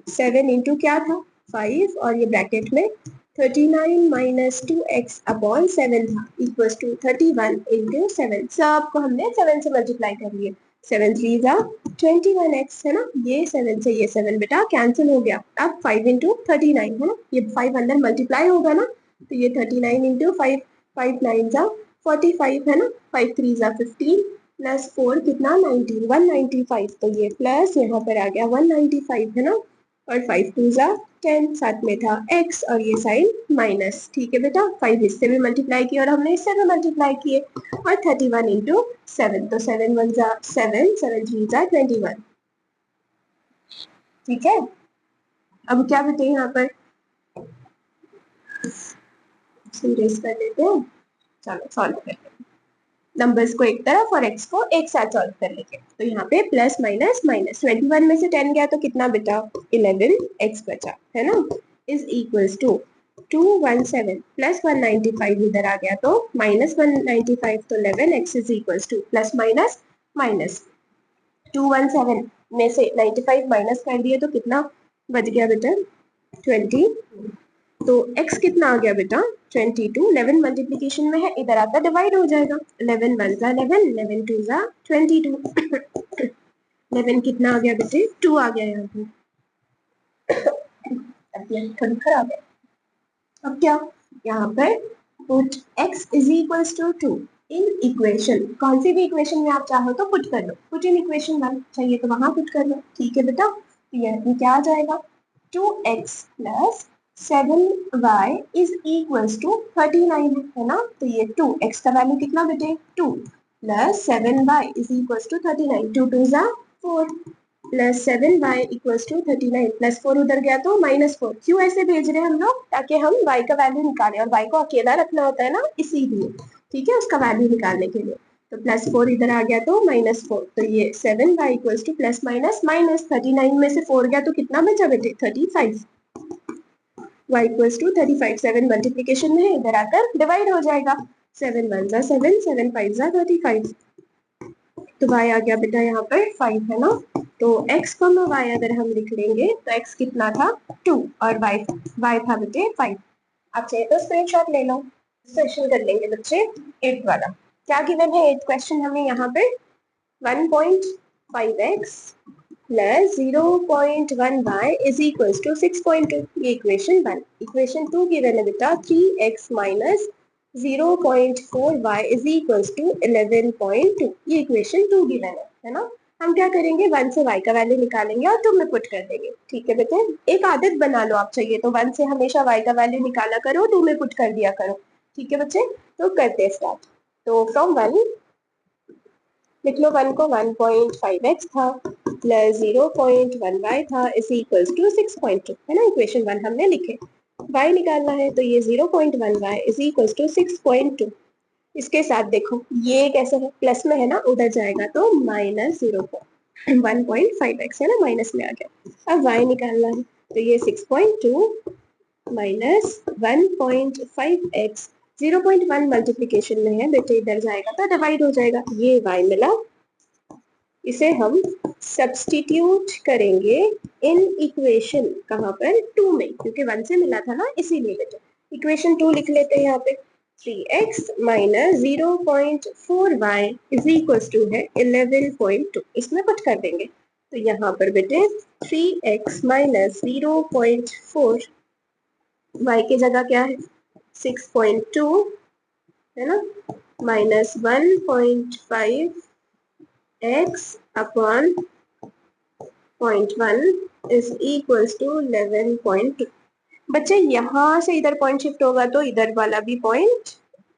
7 इंटू क्या था 5 और ये ब्रैकेट में 39 माइनस 2x अपॉन 7 था इक्वल्स टू 31 इंटू 7। सबको हमने 7 से मल्टीप्लाई कर लिए, 7 3 जा 21x है ना, ये 7 से ये 7 बेटा कैंसिल हो गया। अब 5 इंटू 39 है ना, ये 5 अंदर मल्टीप्लाई होगा ना, तो ये 39 इंटू 5, 5 9 जा 45 है ना, 5 3 जा 15 प्लस 4 कितना 19 195, तो ये प्लस यहाँ पर आ गया 195 है ना, और 5 टू जा 10, साथ में था x और ये साइन माइनस। ठीक है बेटा, 5 इससे भी मल्टीप्लाई किया और हमने इससे भी मल्टीप्लाई किए, और 31 इंटू 7, तो 7 1 जा 7 7 3 जा 21। ठीक है, अब क्या बेटे यहाँ पर सीरीज कर लेते हैं, चलो सॉल्व करते हैं। नंबर्स को एक तरफ और x को एक साथ सॉल्व कर लेंगे, तो यहाँ पे प्लस माइनस माइनस 21 में से 10 गया तो कितना बेटा 11x बचा है ना, इज इक्वल्स टू 217 प्लस 195 इधर आ गया तो माइनस 195, तो 11x is equals two plus minus minus 217 में से 95 माइनस कर दिए तो कितना बच गया बेटा 20, तो x कितना आ गया बेटा 22, 11 मल्टीप्लीकेशन में है, इधर आता डिवाइड हो जाएगा, 11 1 जा 11, 11 2 जा 22 11 कितना आ गया बेटे 2 आ गया यहाँ पे अब ये थोड़ी खराब है। अब क्या यहाँ पर put x is equals to 2 in equation, कौन सी भी इक्वेशन में आप चाहो तो पुट कर लो, पुट इन इक्वेशन 1 चाहिए तो वहां पुट कर लो। ठीक है बेटा, तो ये क्या आ जाएगा 2x plus 7y is equals to 39 है ना, तो ये 2x का वैल्यू कितना बेटे 2 plus 7y is equals to 39, 2 2 जा 4 plus 7y equals to 39, plus 4 उधर गया तो माइनस 4। क्यों ऐसे भेज रहे हैं हम लोग, ताकि हम y का वैल्यू निकालें, और y को अकेला रखना होता है ना इसीलिए, ठीक है, उसका वैल्यू निकालने के लिए। तो प्लस 4 इधर आ गया तो माइनस 4, तो ये 7y equals two plus minus minus 39 में से 4 गया तो कितना बचा बेटे 35, y इक्वल्स टू 35, 7 मल्टीप्लीकेशन में है, इधर आकर डिवाइड हो जाएगा, 7 1 जा 7 7 5 जा 35, तो y आ गया बेटा यहाँ पर 5 है ना, तो x को y अगर हम लिख लेंगे तो x कितना था 2 और y था बेटे 5। आप चाहिए तो स्क्रीनशॉट ले लो, सेशन कर लेंगे बच्चे 8 वाला। क्या गिवन है 8 क्वेश्चन हमें यहाँ पे 1.5x plus 0.1y is equals to 6.2, ये इक्वेशन 1। इक्वेशन 2 गिवन है बेटा 3x minus 0.4y is equals to 11.2, ये इक्वेशन 2 गिवन है ना। हम क्या करेंगे 1 से y का वैल्यू निकालेंगे और 2 में पुट कर देंगे। ठीक है बेटे, एक आदत बना लो आप, चाहिए तो 1 से हमेशा y का वैल्यू निकाला करो, 2 में पुट कर दिया करो। ठीक है बच्चे, तो करते हैं स्टार्ट। तो फ्रॉम 1 लिख लो, 1 को 1.5x था प्लस 0.1y था इज इक्वल्स टू 6.2 है ना, इक्वेशन 1 हमने लिखे। y निकालना है तो ये 0.1y इज इक्वल्स टू 6.2, इसके साथ देखो ये कैसे है प्लस में है ना, उधर जाएगा तो माइनस 1.5x है ना, माइनस में आ गया। अब y निकालना है तो ये 6.2 माइनस 1.5x 0.1 मल्टीप्लीकेशन में है बेटे, इधर जाएगा तो डिवाइड हो जाएगा, ये y मिला, इसे हम सब्स्टिट्यूट करेंगे इन इक्वेशन कहाँ पर 2 में, क्योंकि 1 से मिला था ना इसीलिए बेटे। इक्वेशन 2 लिख लेते हैं यहाँ पे 3x minus 0.4y is equals to है 11.2, इसमें पुट कर देंगे, तो यहाँ पर बेटे 3x माइनस 0.4 y की जगह क्या है 6.2 है ना, minus 1.5 x upon 0.1 is equals to 11.2। बच्चे यहाँ से इधर पॉइंट शिफ्ट होगा तो इधर वाला भी पॉइंट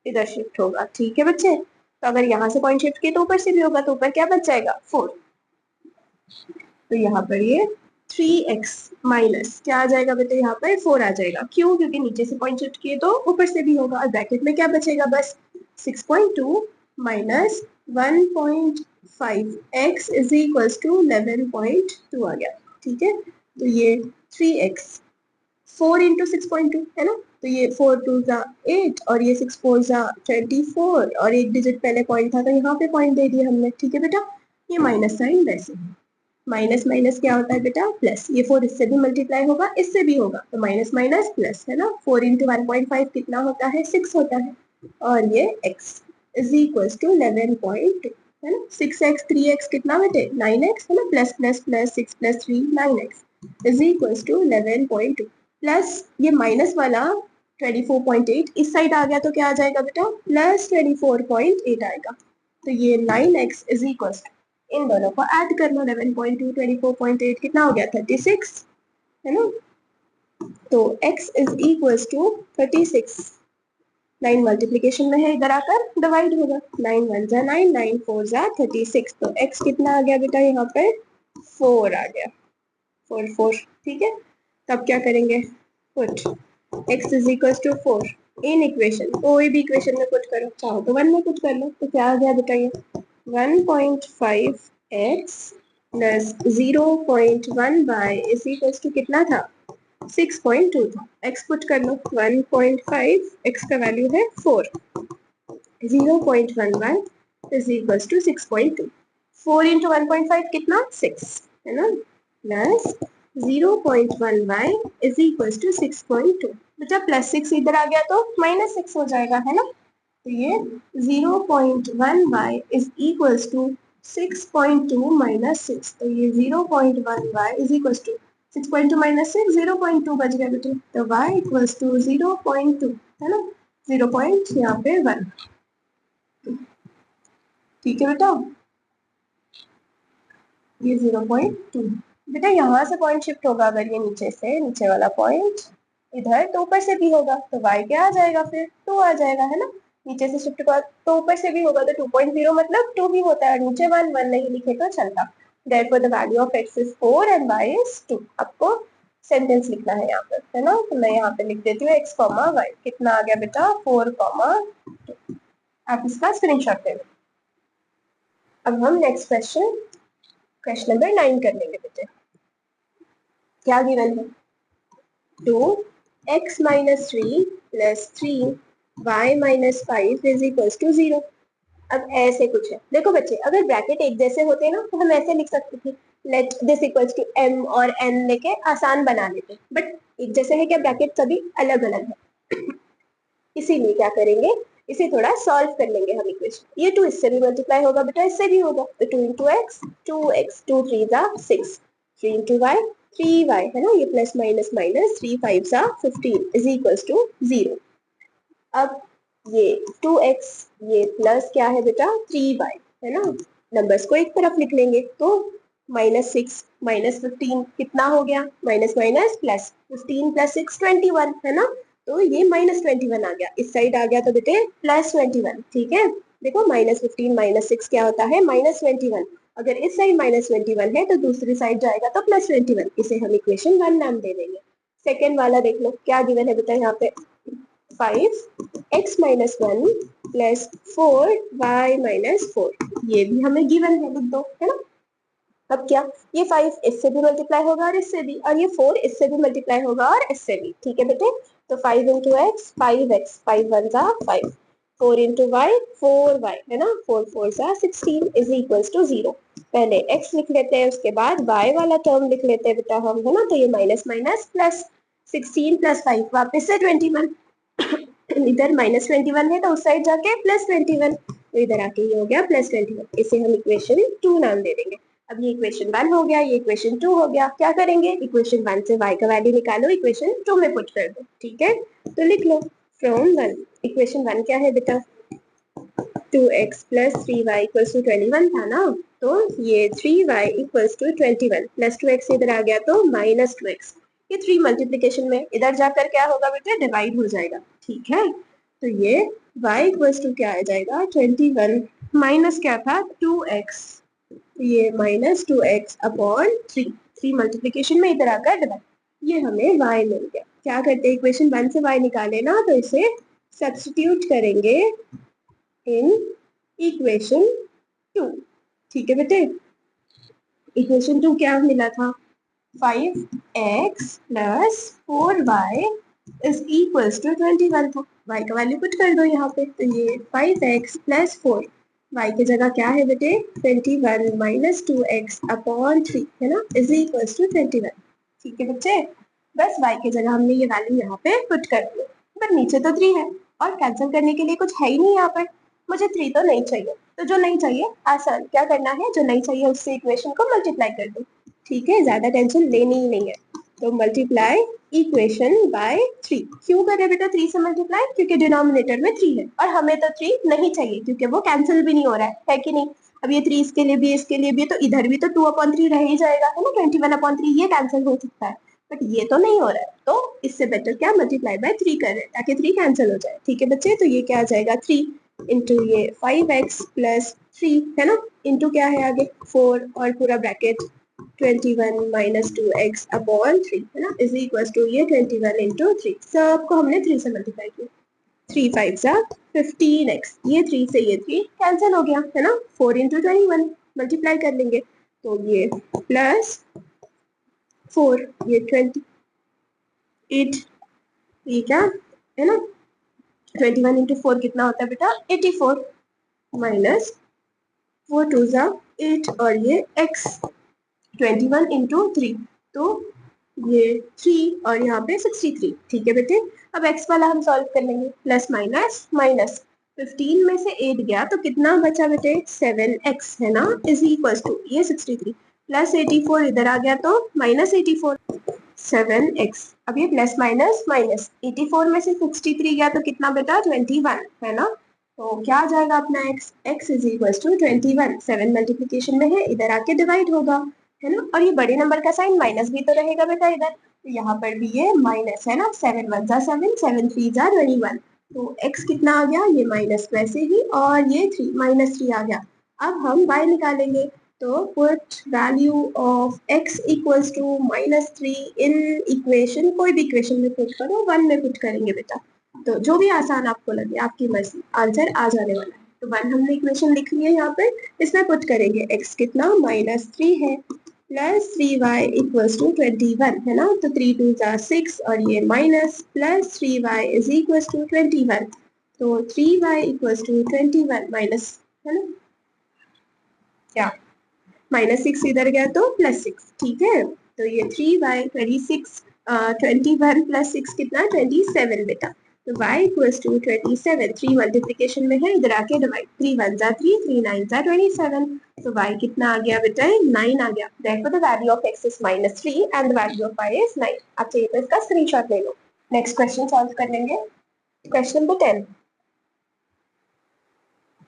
इधर शिफ्ट होगा। ठीक है बच्चे, तो अगर यहाँ से पॉइंट शिफ्ट किया तो ऊपर से भी होगा, तो ऊपर क्या बच जाएगा 4, तो यहाँ पर ये 3x माइनस क्या आ जाएगा बेटा, यहाँ पर 4 आ जाएगा। क्यों? क्योंकि नीचे से पॉइंट शिफ्ट किए तो ऊपर से भी होगा, और ब्रैकेट में क्या बचेगा, बस 6.2 minus 1.5 x is equals to 11.2 आ गया। ठीक है, तो ये 3x 4 इंटू 6.2 है ना, तो ये 4 टू ज़ा 8 और ये 6 4 ज़ा 24 और एक डिजिट पहले पॉइंट था तो यहाँ पे पॉइंट दे दिया हमने। ठीक है बेटा, ये माइनस साइन वैसे है, माइनस माइनस क्या होता है बेटा, प्लस। ये 4 इससे भी मल्टीप्लाई होगा, इससे भी होगा, तो माइनस माइनस प्लस है ना। 4 इंटू 1.5 कितना होता है, 6 होता है, और ये x इज इक्वल्स टू 11.2 है ना। 6x 3x कितना बेटे, 9x है ना, plus plus plus 6 plus 3 9x is equals to 11.2 plus ये माइनस वाला 24.8 इस साइड आ गया तो क्या आ जाएगा बेटा, प्लस 24.8 आएगा। तो ये 9x इज इक्वल्स टू, इन दोनों को ऐड कर लो, 11.2 24.8 कितना हो गया, 36 है ना। तो x is equals to 36, 9 multiplication में है, इधर आकर डिवाइड होगा, 9 1 जा 9 9 4 जा 36, तो x कितना आ गया बेटा, यहाँ पर 4 आ गया, 4 4। ठीक है, तब क्या करेंगे, put x is equal to 4 in equation, कोई भी इक्वेशन में पुट करो, चाहो तो 1 में पुट कर लो, तो क्या आ गया बेटा, ये 1.5x plus 0.1y is equal to कितना था, 6.2 था। x पुट कर लो, 1.5 x का वैल्यू है 4, 0.11 इज इक्वल टू 6.2, 4 इंटू 1.5 कितना, 6 है ना, plus 0.1y is equal to 6.2। बेटा प्लस 6 इधर आ गया तो माइनस 6 हो जाएगा है ना, तो ये 0.1y is equal to 6.2 minus 6, तो ये 0.1y is equal to 6.2 minus 6 0.2 बच गया बेटे, तो y इक्वल्स टू 0.2 है ना, 0 पॉइंट यहाँ पे 1। ठीक है बेटा, ये 0.2 बेटा यहाँ से पॉइंट शिफ्ट होगा, अगर ये नीचे से नीचे वाला पॉइंट इधर तो ऊपर से भी होगा, तो y क्या आ जाएगा, फिर 2 आ जाएगा है ना। नीचे से शिफ्ट हुआ तो ऊपर से भी होगा, तो 2.0 मतलब 2 भी होता है, नीचे 1 1 नहीं लिखे तो चलता। therefore the value of x is 4 and y is 2। आपको सेंटेंस लिखना है यहाँ पर है ना, तो मैं यहाँ पे लिख देती हूँ x, y कितना आ गया बेटा, 4, 2। आप इसका स्क्रीनशॉट ले लो। अब हम नेक्स्ट क्वेश्चन नंबर 9 कर लेंगे बेटे। क्या गिवन है, 2x minus 3 plus 3y minus 5 is equals to 0। अब ऐसे कुछ है, देखो बच्चे अगर ब्रैकेट एक जैसे होते ना तो हम ऐसे लिख सकते थे, let this equals to m और n लेके आसान बना लेते, बट एक जैसे है क्या, ब्रैकेट सभी अलग अलग है, इसीलिए क्या करेंगे, इसे थोड़ा सॉल्व कर लेंगे हम इक्वेशन। ये 2 इससे भी मल्टीप्लाई होगा बेटा, इससे भी होगा, तो 2 इंटू एक्स 2x 2 3 जा 6, 3 इंटू वाई 3y है ना, ये प्लस माइनस माइनस 3 5 जा 15 इज इक्वल्स टू 0। अब ये 2x ये प्लस क्या है बेटा 3y है ना, नंबर्स को एक तरफ लिख लेंगे, तो -6 -15 कितना हो गया, माइनस माइनस प्लस 15 प्लस 6 21 है ना, तो ये -21 आ गया, इस साइड आ गया तो बेटे +21। ठीक है, देखो -15 -6 क्या होता है, -21। अगर इस साइड -21 है तो दूसरी साइड जाएगा तो +21, इसे हम इक्वेशन 1 नाम दे देंगे। सेकेंड वाला देख लो क्या गिवन है बेटा, यहाँ पे 5x minus 1 plus 4y minus 4, ये भी हमें गिवन है, लिख दो है ना। अब क्या, ये 5 इससे भी मल्टीप्लाई होगा और इससे भी, और ये 4 इससे भी मल्टीप्लाई होगा और इससे भी। ठीक है बेटे, तो 5 इंटू एक्स 5x 5 1 जा 5, 4 इंटू वाई 4y है ना, 4 4 जा 16 इज इक्वल्स टू 0। पहले x लिख लेते हैं, उसके बाद y वाला टर्म लिख लेते हैं बेटा हम है ना, तो ये माइनस माइनस प्लस 16 प्लस 5 वापस से 21, इधर -21 है तो उस साइड जाके +21, तो इधर आके ये हो गया +21, इसे हम इक्वेशन 2 नाम दे देंगे। अब ये इक्वेशन 1 हो गया, ये इक्वेशन 2 हो गया, क्या करेंगे, इक्वेशन 1 से y का वैल्यू निकालो, इक्वेशन 2 में पुट कर दो। ठीक है, तो लिख लो फ्रॉम 1, इक्वेशन 1 क्या है बेटा, 2x plus 3y equals to 21 था ना, तो ये 3y equals to 21 plus 2x इधर आ गया तो -2x, ये 3 मल्टीप्लीकेशन में इधर जाकर क्या होगा बेटा, डिवाइड हो जाएगा। ठीक है, तो ये y इक्वल्स टू क्या आ जाएगा 21 माइनस क्या था 2x, ये -2x अपॉन 3, 3 मल्टीप्लीकेशन में इधर आकर डिवाइड, ये हमें y मिल गया। क्या करते हैं, इक्वेशन 1 से y निकाले ना, तो इसे सब्स्टिट्यूट करेंगे इन इक्वेशन 2। ठीक है बेटे, इक्वेशन 2 क्या मिला था, 5x plus 4y is equals to 21 था। y का वैल्यू पुट कर दो यहाँ पे, तो ये 5x प्लस 4, y की जगह क्या है बेटे 21 माइनस 2x अपॉन 3 है ना, इज इक्वल्स टू 21। ठीक है बच्चे, बस y की जगह हमने ये वैल्यू यहाँ पे पुट कर दी, पर नीचे तो 3 है और कैंसिल करने के लिए कुछ है ही नहीं यहाँ पर, मुझे 3 तो नहीं चाहिए, तो जो नहीं चाहिए आसान, क्या करना है, जो नहीं चाहिए उससे इक्वेशन को मल्टीप्लाई कर दो। ठीक है, ज्यादा टेंशन लेनी ही नहीं है, तो मल्टीप्लाई इक्वेशन बाय 3। क्यों करें बेटा 3 से मल्टीप्लाई, क्योंकि डिनोमिनेटर में 3 है और हमें तो 3 नहीं चाहिए क्योंकि वो कैंसिल भी नहीं हो रहा है कि नहीं। अब ये 3 इसके लिए भी, इसके लिए भी, तो इधर भी तो 2/3 रह ही जाएगा है ना, 21/3 ये कैंसिल हो सकता है, बट ये तो नहीं हो रहा है, तो इससे बेटर क्या मल्टीप्लाई बाय 3 कर रहे हैं ताकि 3 कैंसिल हो जाए। ठीक है बच्चे, तो ये क्या आ जाएगा 3 इंटू ये 5x प्लस 3 है ना, इंटू क्या है आगे 4 और पूरा ब्रैकेट 21 माइनस 2x अपॉन 3 है ना, इज इक्वल टू ये 21 इंटू 3, सबको हमने 3 से मल्टीप्लाई किया, 3 5 सा 15x, ये 3 से ये 3 कैंसिल हो गया है ना, 4 इंटू 21 मल्टीप्लाई कर लेंगे, तो ये प्लस 4 ये 28, ये क्या है ना, 21 इंटू 4 कितना होता है बेटा 84, माइनस 4 2 सा 8 और ये x 21 इंटू 3, तो ये 3 और यहाँ पे 63। ठीक है बेटे, अब x वाला हम सॉल्व कर लेंगे, प्लस माइनस माइनस 15 में से 8 गया तो कितना बचा बेटे 7x है ना, इज इक्वल टू ये 63 प्लस 84 इधर आ गया तो माइनस 84, 7x, अब ये प्लस माइनस माइनस 84 में से 63 गया तो कितना बेटा 21 है ना, तो क्या आ जाएगा अपना x, x is equal to 21, 7 multiplication में है इधर आके डिवाइड होगा है ना, और ये बड़े नंबर का साइन माइनस भी तो रहेगा बेटा इधर, तो यहाँ पर भी ये माइनस है ना, 7 1 जा 7, 7 3 जा 21, तो x कितना आ गया ये माइनस वैसे ही, और ये 3 माइनस 3 आ गया। अब हम y निकालेंगे, तो put value of x equals to -3 in equation, कोई भी इक्वेशन में पुट करो, 1 में पुट करेंगे बेटा, तो जो भी आसान आपको लगे आपकी मर्जी, आंसर आ जाने वाला है। तो 1 हमने इक्वेशन लिख ली है यहाँ पे, इसमें पुट करेंगे x कितना -3 है प्लस 3y इक्वल्स टू 21 है ना, तो 3 2 जा 6 और ये minus plus 3y is equals to 21, तो 3y इक्वल्स टू 21 माइनस है ना, क्या -6 इधर गया तो +6। ठीक है, तो ये 3y 26 21 प्लस 6 कितना 27 बेटा, तो y इक्वल्स टू 27, 3 मल्टीप्लीकेशन में है इधर आके डिवाइड, 3 1 जा 3, 3 9 जा 27, तो y कितना आ गया बेटा 9 आ गया, therefore the value of x is -3 and the value of y is 9। आप चाहिए तो इसका स्क्रीनशॉट ले लो। नेक्स्ट क्वेश्चन सॉल्व कर लेंगे, क्वेश्चन नंबर 10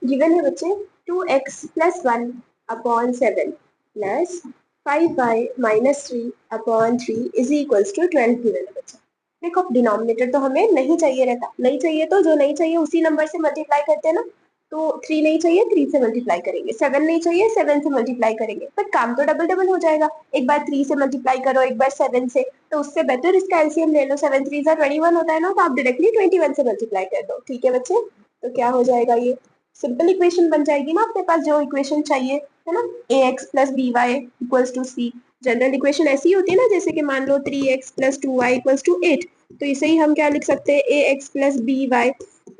गिवन है बच्चे 2x plus 1 upon 7 plus 5y minus 3 upon 3 is equals to 12 given है बच्चा। देखो डिनोमिनेटर तो हमें नहीं चाहिए रहता, नहीं चाहिए तो जो नहीं चाहिए उसी नंबर से मल्टीप्लाई करते हैं ना, तो 3 नहीं चाहिए 3 से मल्टीप्लाई करेंगे, 7 नहीं चाहिए 7 से मल्टीप्लाई करेंगे, पर काम तो डबल डबल हो जाएगा, एक बार 3 से मल्टीप्लाई करो एक बार 7 से, तो उससे बेटर इसका एलसीएम ले लो, 7 3 जा 21 होता है ना, तो आप डायरेक्टली 21 से मल्टीप्लाई कर दो। ठीक है बच्चे, तो क्या हो जाएगा, ये सिंपल इक्वेशन बन जाएगी ना अपने पास जो इक्वेशन चाहिए है ना, ax plus B Y equals to c. General equation ऐसी होती है ना, जैसे कि मान लो 3x plus 2y equals to 8, तो इसे ही हम क्या लिख सकते हैं ax plus B Y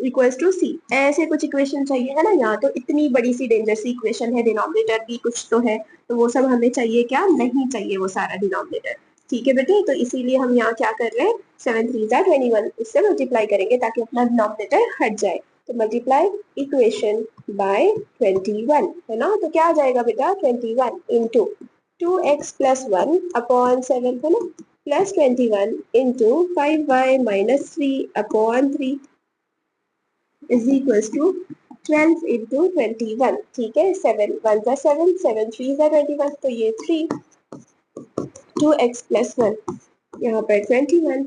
equals to C, ऐसे कुछ इक्वेशन चाहिए है ना। यहाँ तो इतनी बड़ी सी डेंजर सी इक्वेशन है, डिनोमिनेटर भी कुछ तो है, तो वो सब हमें चाहिए क्या, नहीं चाहिए वो सारा डिनोमिनेटर। ठीक है बेटे, तो इसीलिए हम यहाँ क्या कर रहे हैं 7 3 जा 21 इससे मल्टीप्लाई करेंगे ताकि अपना डिनोमिनेटर हट जाए, तो मल्टीप्लाई इक्वेशन बाय 21 है ना, तो क्या आ जाएगा बेटा 21 इंटू 2x प्लस 1 अपॉन 7 है ना, plus 21 into 5y minus 3 upon 3 is equals to 12 into 21। ठीक है, 7 1 जा 7, 7 3 जा 21, तो ये 3 2x प्लस 1 यहाँ पर 21,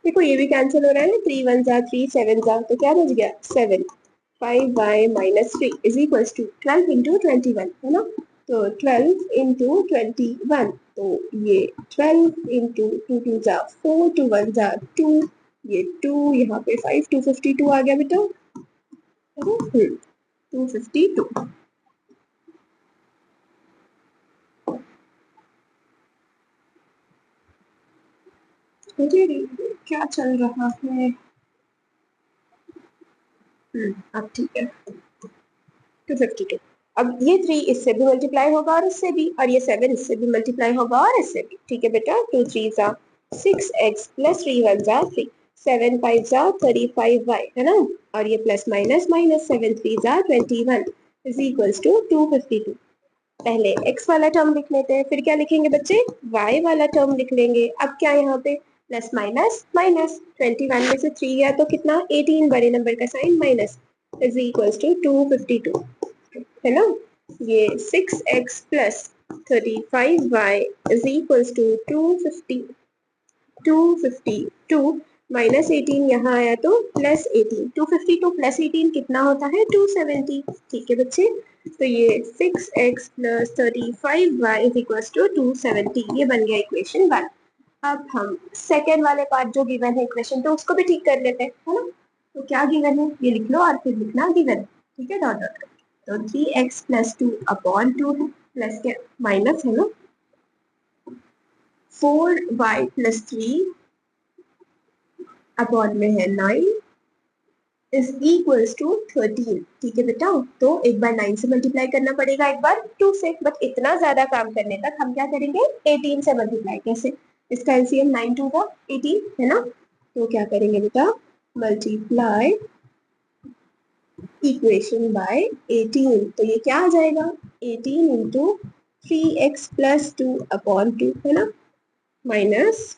देखो ये भी कैंसिल हो रहा है ना, 3 1 जा 3 7 जा, तो क्या बच गया 7, 5y minus 3 is equals to 12 into 21 है ना। तो 12 into 21, तो ये 12 into 2 2 जा 4, 2 1 जा 2, ये 2 यहाँ पे 5, 252 आ गया बेटा, 252। क्या चल रहा है? अब ठीक है, 252। अब ये 3 इससे भी मल्टीप्लाई होगा और इससे भी, और ये 7 इससे भी मल्टीप्लाई होगा और इससे भी। ठीक है बेटा, 2 3 जा 6x प्लस 3 1 जा 3, 7 5 जा 35y है ना, और ये प्लस माइनस माइनस 7 3 जा 21 इज इक्वल्स टू 252। पहले x वाला टर्म लिख लेते हैं, फिर क्या लिखेंगे बच्चे, y वाला टर्म लिख लेंगे। अब क्या यहाँ पे प्लस माइनस माइनस, 21 में से 3 गया तो कितना 18, बड़े नंबर का sign minus, is equals to 252 है ना। ये 6x plus 35y is equals to 252 minus 18 यहाँ आया तो प्लस 18, 252 प्लस 18 कितना होता है 270। ठीक है बच्चे, तो ये 6x plus 35y is equals to 270, ये बन गया इक्वेशन 1। अब हम सेकेंड वाले पार्ट जो गिवन है इक्वेशन, तो उसको भी ठीक कर लेते हैं है ना। तो क्या गिवन है ये लिख लो और फिर लिखना गिवन, ठीक है, डॉट डॉट। तो 3x प्लस 2 अपॉन 2 है, प्लस के माइनस है ना, 4y प्लस 3 अपॉन में है 9 इज इक्वल्स टू 13। ठीक है बेटा, तो एक बार 9 से मल्टीप्लाई करना पड़ेगा, एक बार 2 से, बट इतना ज्यादा काम करने तक हम क्या करेंगे 18 से मल्टीप्लाई। कैसे, इसका एलसीएम 9 2 का 18 है ना, तो क्या करेंगे बेटा मल्टीप्लाई इक्वेशन बाय 18, तो ये क्या आ जाएगा 18 इंटू 3x प्लस 2 अपॉन 2 है ना, minus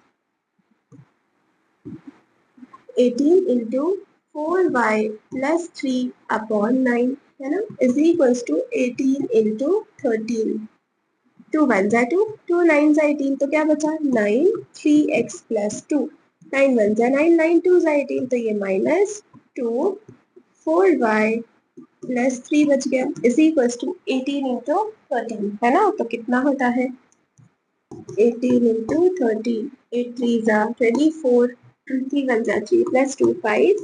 18 into 4y plus 3 upon 9 है ना, इज इक्वल्स टू 18 इंटू 13, 2 1 जा 2, 2 9 जा 18, तो क्या बचा 9, 3x प्लस 2, 9 1 जा 9, 9 2 जा 18, तो ये माइनस 2 4y प्लस 3 बच गया इज इक्वल्स टू 18 इंटू 13 है ना, तो कितना होता है 18 इंटू 13, 8 3 जा 24, 3 1 जा 3 प्लस 2 5,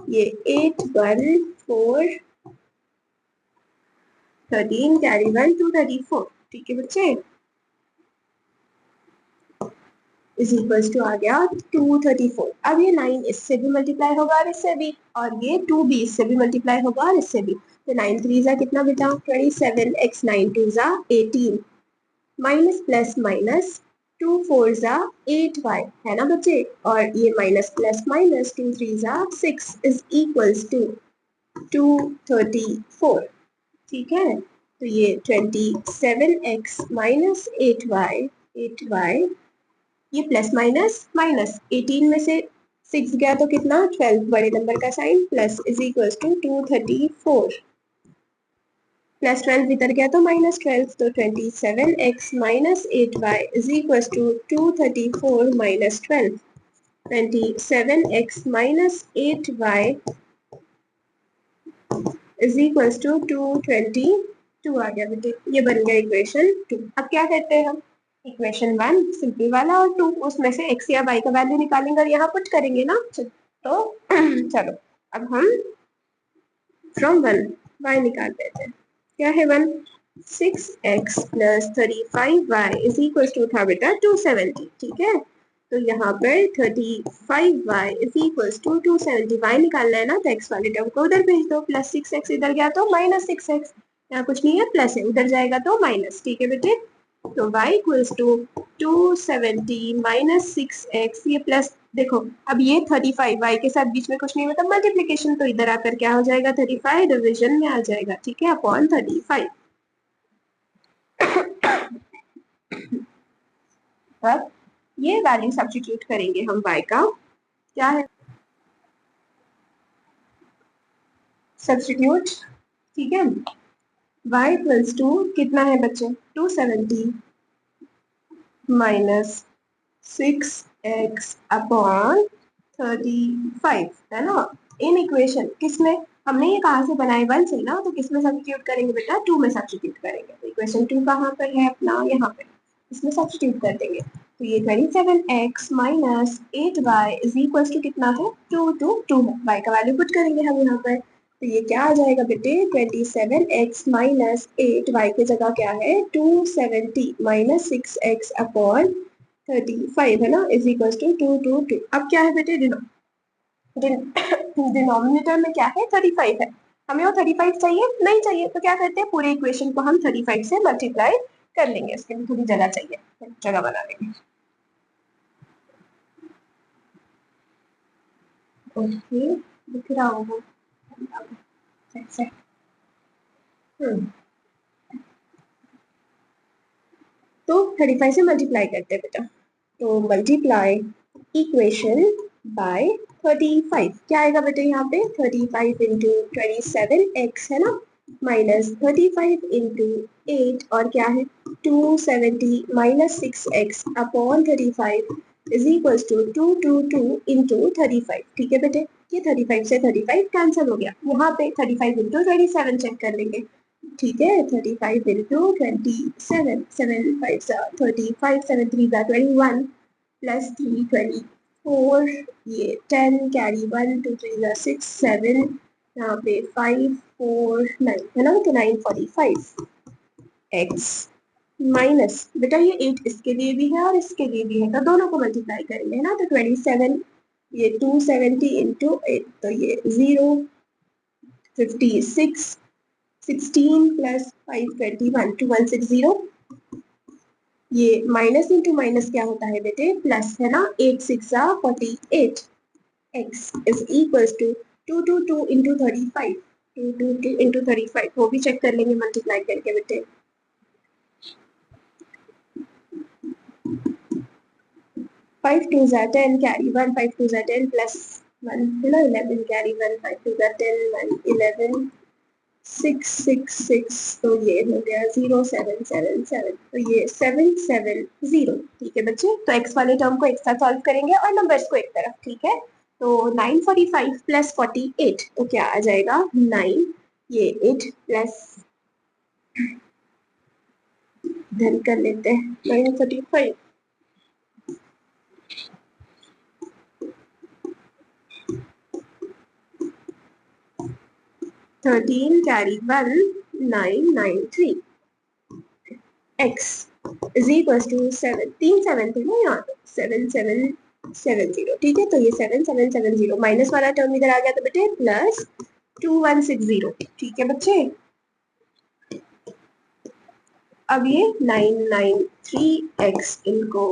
ये 8 1 4 13 कैरी 1 2 34। ठीक है बच्चे, इज इक्वल्स टू आ गया 234। अब ये 9 इससे भी मल्टीप्लाई होगा और इससे भी, और ये 2 भी इससे भी मल्टीप्लाई होगा और इससे भी, तो 9 3 जा कितना बेटा 27, x 9 2 जा 18, माइनस प्लस माइनस 2 4 जा 8y है ना बच्चे, और ये माइनस प्लस माइनस 2 3 जा 6 इज इक्वल्स टू 234। ठीक है, तो ये 27x माइनस 8y ये प्लस माइनस माइनस 18 में से 6 गया तो कितना 12, बड़े नंबर का sign plus is equals to 234, plus 12 इधर गया तो माइनस 12, तो 27x minus 8y is equals to 234 minus 12, 27x minus 8y is equals to 222 आ गया बेटे, ये बन गया इक्वेशन 2। अब क्या करते हैं हम इक्वेशन 1 सिंपल वाला और 2, उसमें से x या y का वैल्यू निकालेंगे और यहाँ पुट करेंगे ना, तो चलो अब हम फ्रॉम 1 y निकाल देते हैं। क्या है 1, 6x plus 35y is equal to था बेटा 270। ठीक है, तो यहाँ पर 35y is equal to 270, y निकालना है ना, तो x वाले टर्म को उधर भेज दो, प्लस 6x इधर गया तो माइनस 6x, यहाँ कुछ नहीं है प्लस है, उधर जाएगा तो माइनस। ठीक है बेटे, तो y equals to 270 minus 6x, ये प्लस देखो अब ये 35 y के साथ बीच में कुछ नहीं मतलब मल्टीप्लीकेशन, तो इधर आकर क्या हो जाएगा 35 डिवीजन में आ जाएगा। ठीक है, अपॉन 35। अब ये वैल्यू सब्स्टिट्यूट करेंगे हम y का, क्या है सब्स्टिट्यूट, ठीक है, y इक्वल्स टू कितना है बच्चे 270 माइनस 6x अपॉन 35 है ना, इन इक्वेशन किसमें हमने ये कहाँ से बनाए 1 से ना, तो किस में सब्स्टिट्यूट करेंगे बेटा, 2 में सब्स्टिट्यूट करेंगे। तो इक्वेशन 2 कहाँ पर है अपना, यहाँ पे, इसमें सब्स्टिट्यूट कर देंगे। तो ये 27x minus 8y is equals to कितना है, 2 है। y का वैल्यू पुट करेंगे हम यहाँ पर, तो ये क्या आ जाएगा बेटे, 27x माइनस 8, y की जगह क्या है 270 माइनस 6x अपॉन 35 है ना, इज इक्वल्स टू 222। अब क्या है बेटे, डिनोमिनेटर में क्या है 35 है, हमें वो 35 चाहिए, नहीं चाहिए तो क्या करते हैं, पूरे इक्वेशन को हम 35 से मल्टीप्लाई कर लेंगे। इसके लिए थोड़ी जगह चाहिए, जगह बना लेंगे। ओके, दिख रहा होगा से। तो 35 से मल्टीप्लाई करते हैं बेटा, तो मल्टीप्लाई इक्वेशन बाय 35, क्या आएगा बेटे यहाँ पे 35 इंटू 27x है ना, माइनस 35 इंटू 8 और क्या है 270 minus 6x upon 35 is equals to 222 into 35। ठीक है बेटे, ये 35 से 35 कैंसिल हो गया, यहाँ पे 35 इंटू 27 चेक कर लेंगे। ठीक है, 35 इंटू 27, 7 5 35, 7 3 21 प्लस 3 24, ये 10 कैरी 1 2 3 6 7, यहाँ पे 5 4 9 है ना, तो 945 x माइनस बेटा ये 8 इसके लिए भी है और इसके लिए भी है, तो दोनों को मल्टीप्लाई करेंगे है ना, तो 27 ये 270 इंटू 8, तो ये 0 56 16 प्लस 521 2160, ये माइनस इंटू माइनस क्या होता है बेटे, प्लस है ना, 8 6 48 x is equals to 222 into 35, 222 into 35 वो भी चेक कर लेंगे मल्टीप्लाई करके बेटे। 5 2 10 कैरी 1, 5 2 10 प्लस 1 है ना, 11 कैरी 1, 5 2 10 1 11 6 6 6, तो ये हो गया 0 7 7 7, तो ये 770। ठीक है बच्चे, तो x वाले टर्म को एक साथ सॉल्व करेंगे और नंबर्स को एक तरफ। ठीक है, तो 945 प्लस 48, तो क्या आ जाएगा 9, ये 8 प्लस, धन कर लेते हैं 945, 13 carry 1 993 x is equal to 7 3 7 थे ना यहाँ पे 7770। ठीक है, तो ये 7770 माइनस वाला टर्म इधर आ गया तो बेटे प्लस 2160। ठीक है बच्चे, अब ये 993x इनको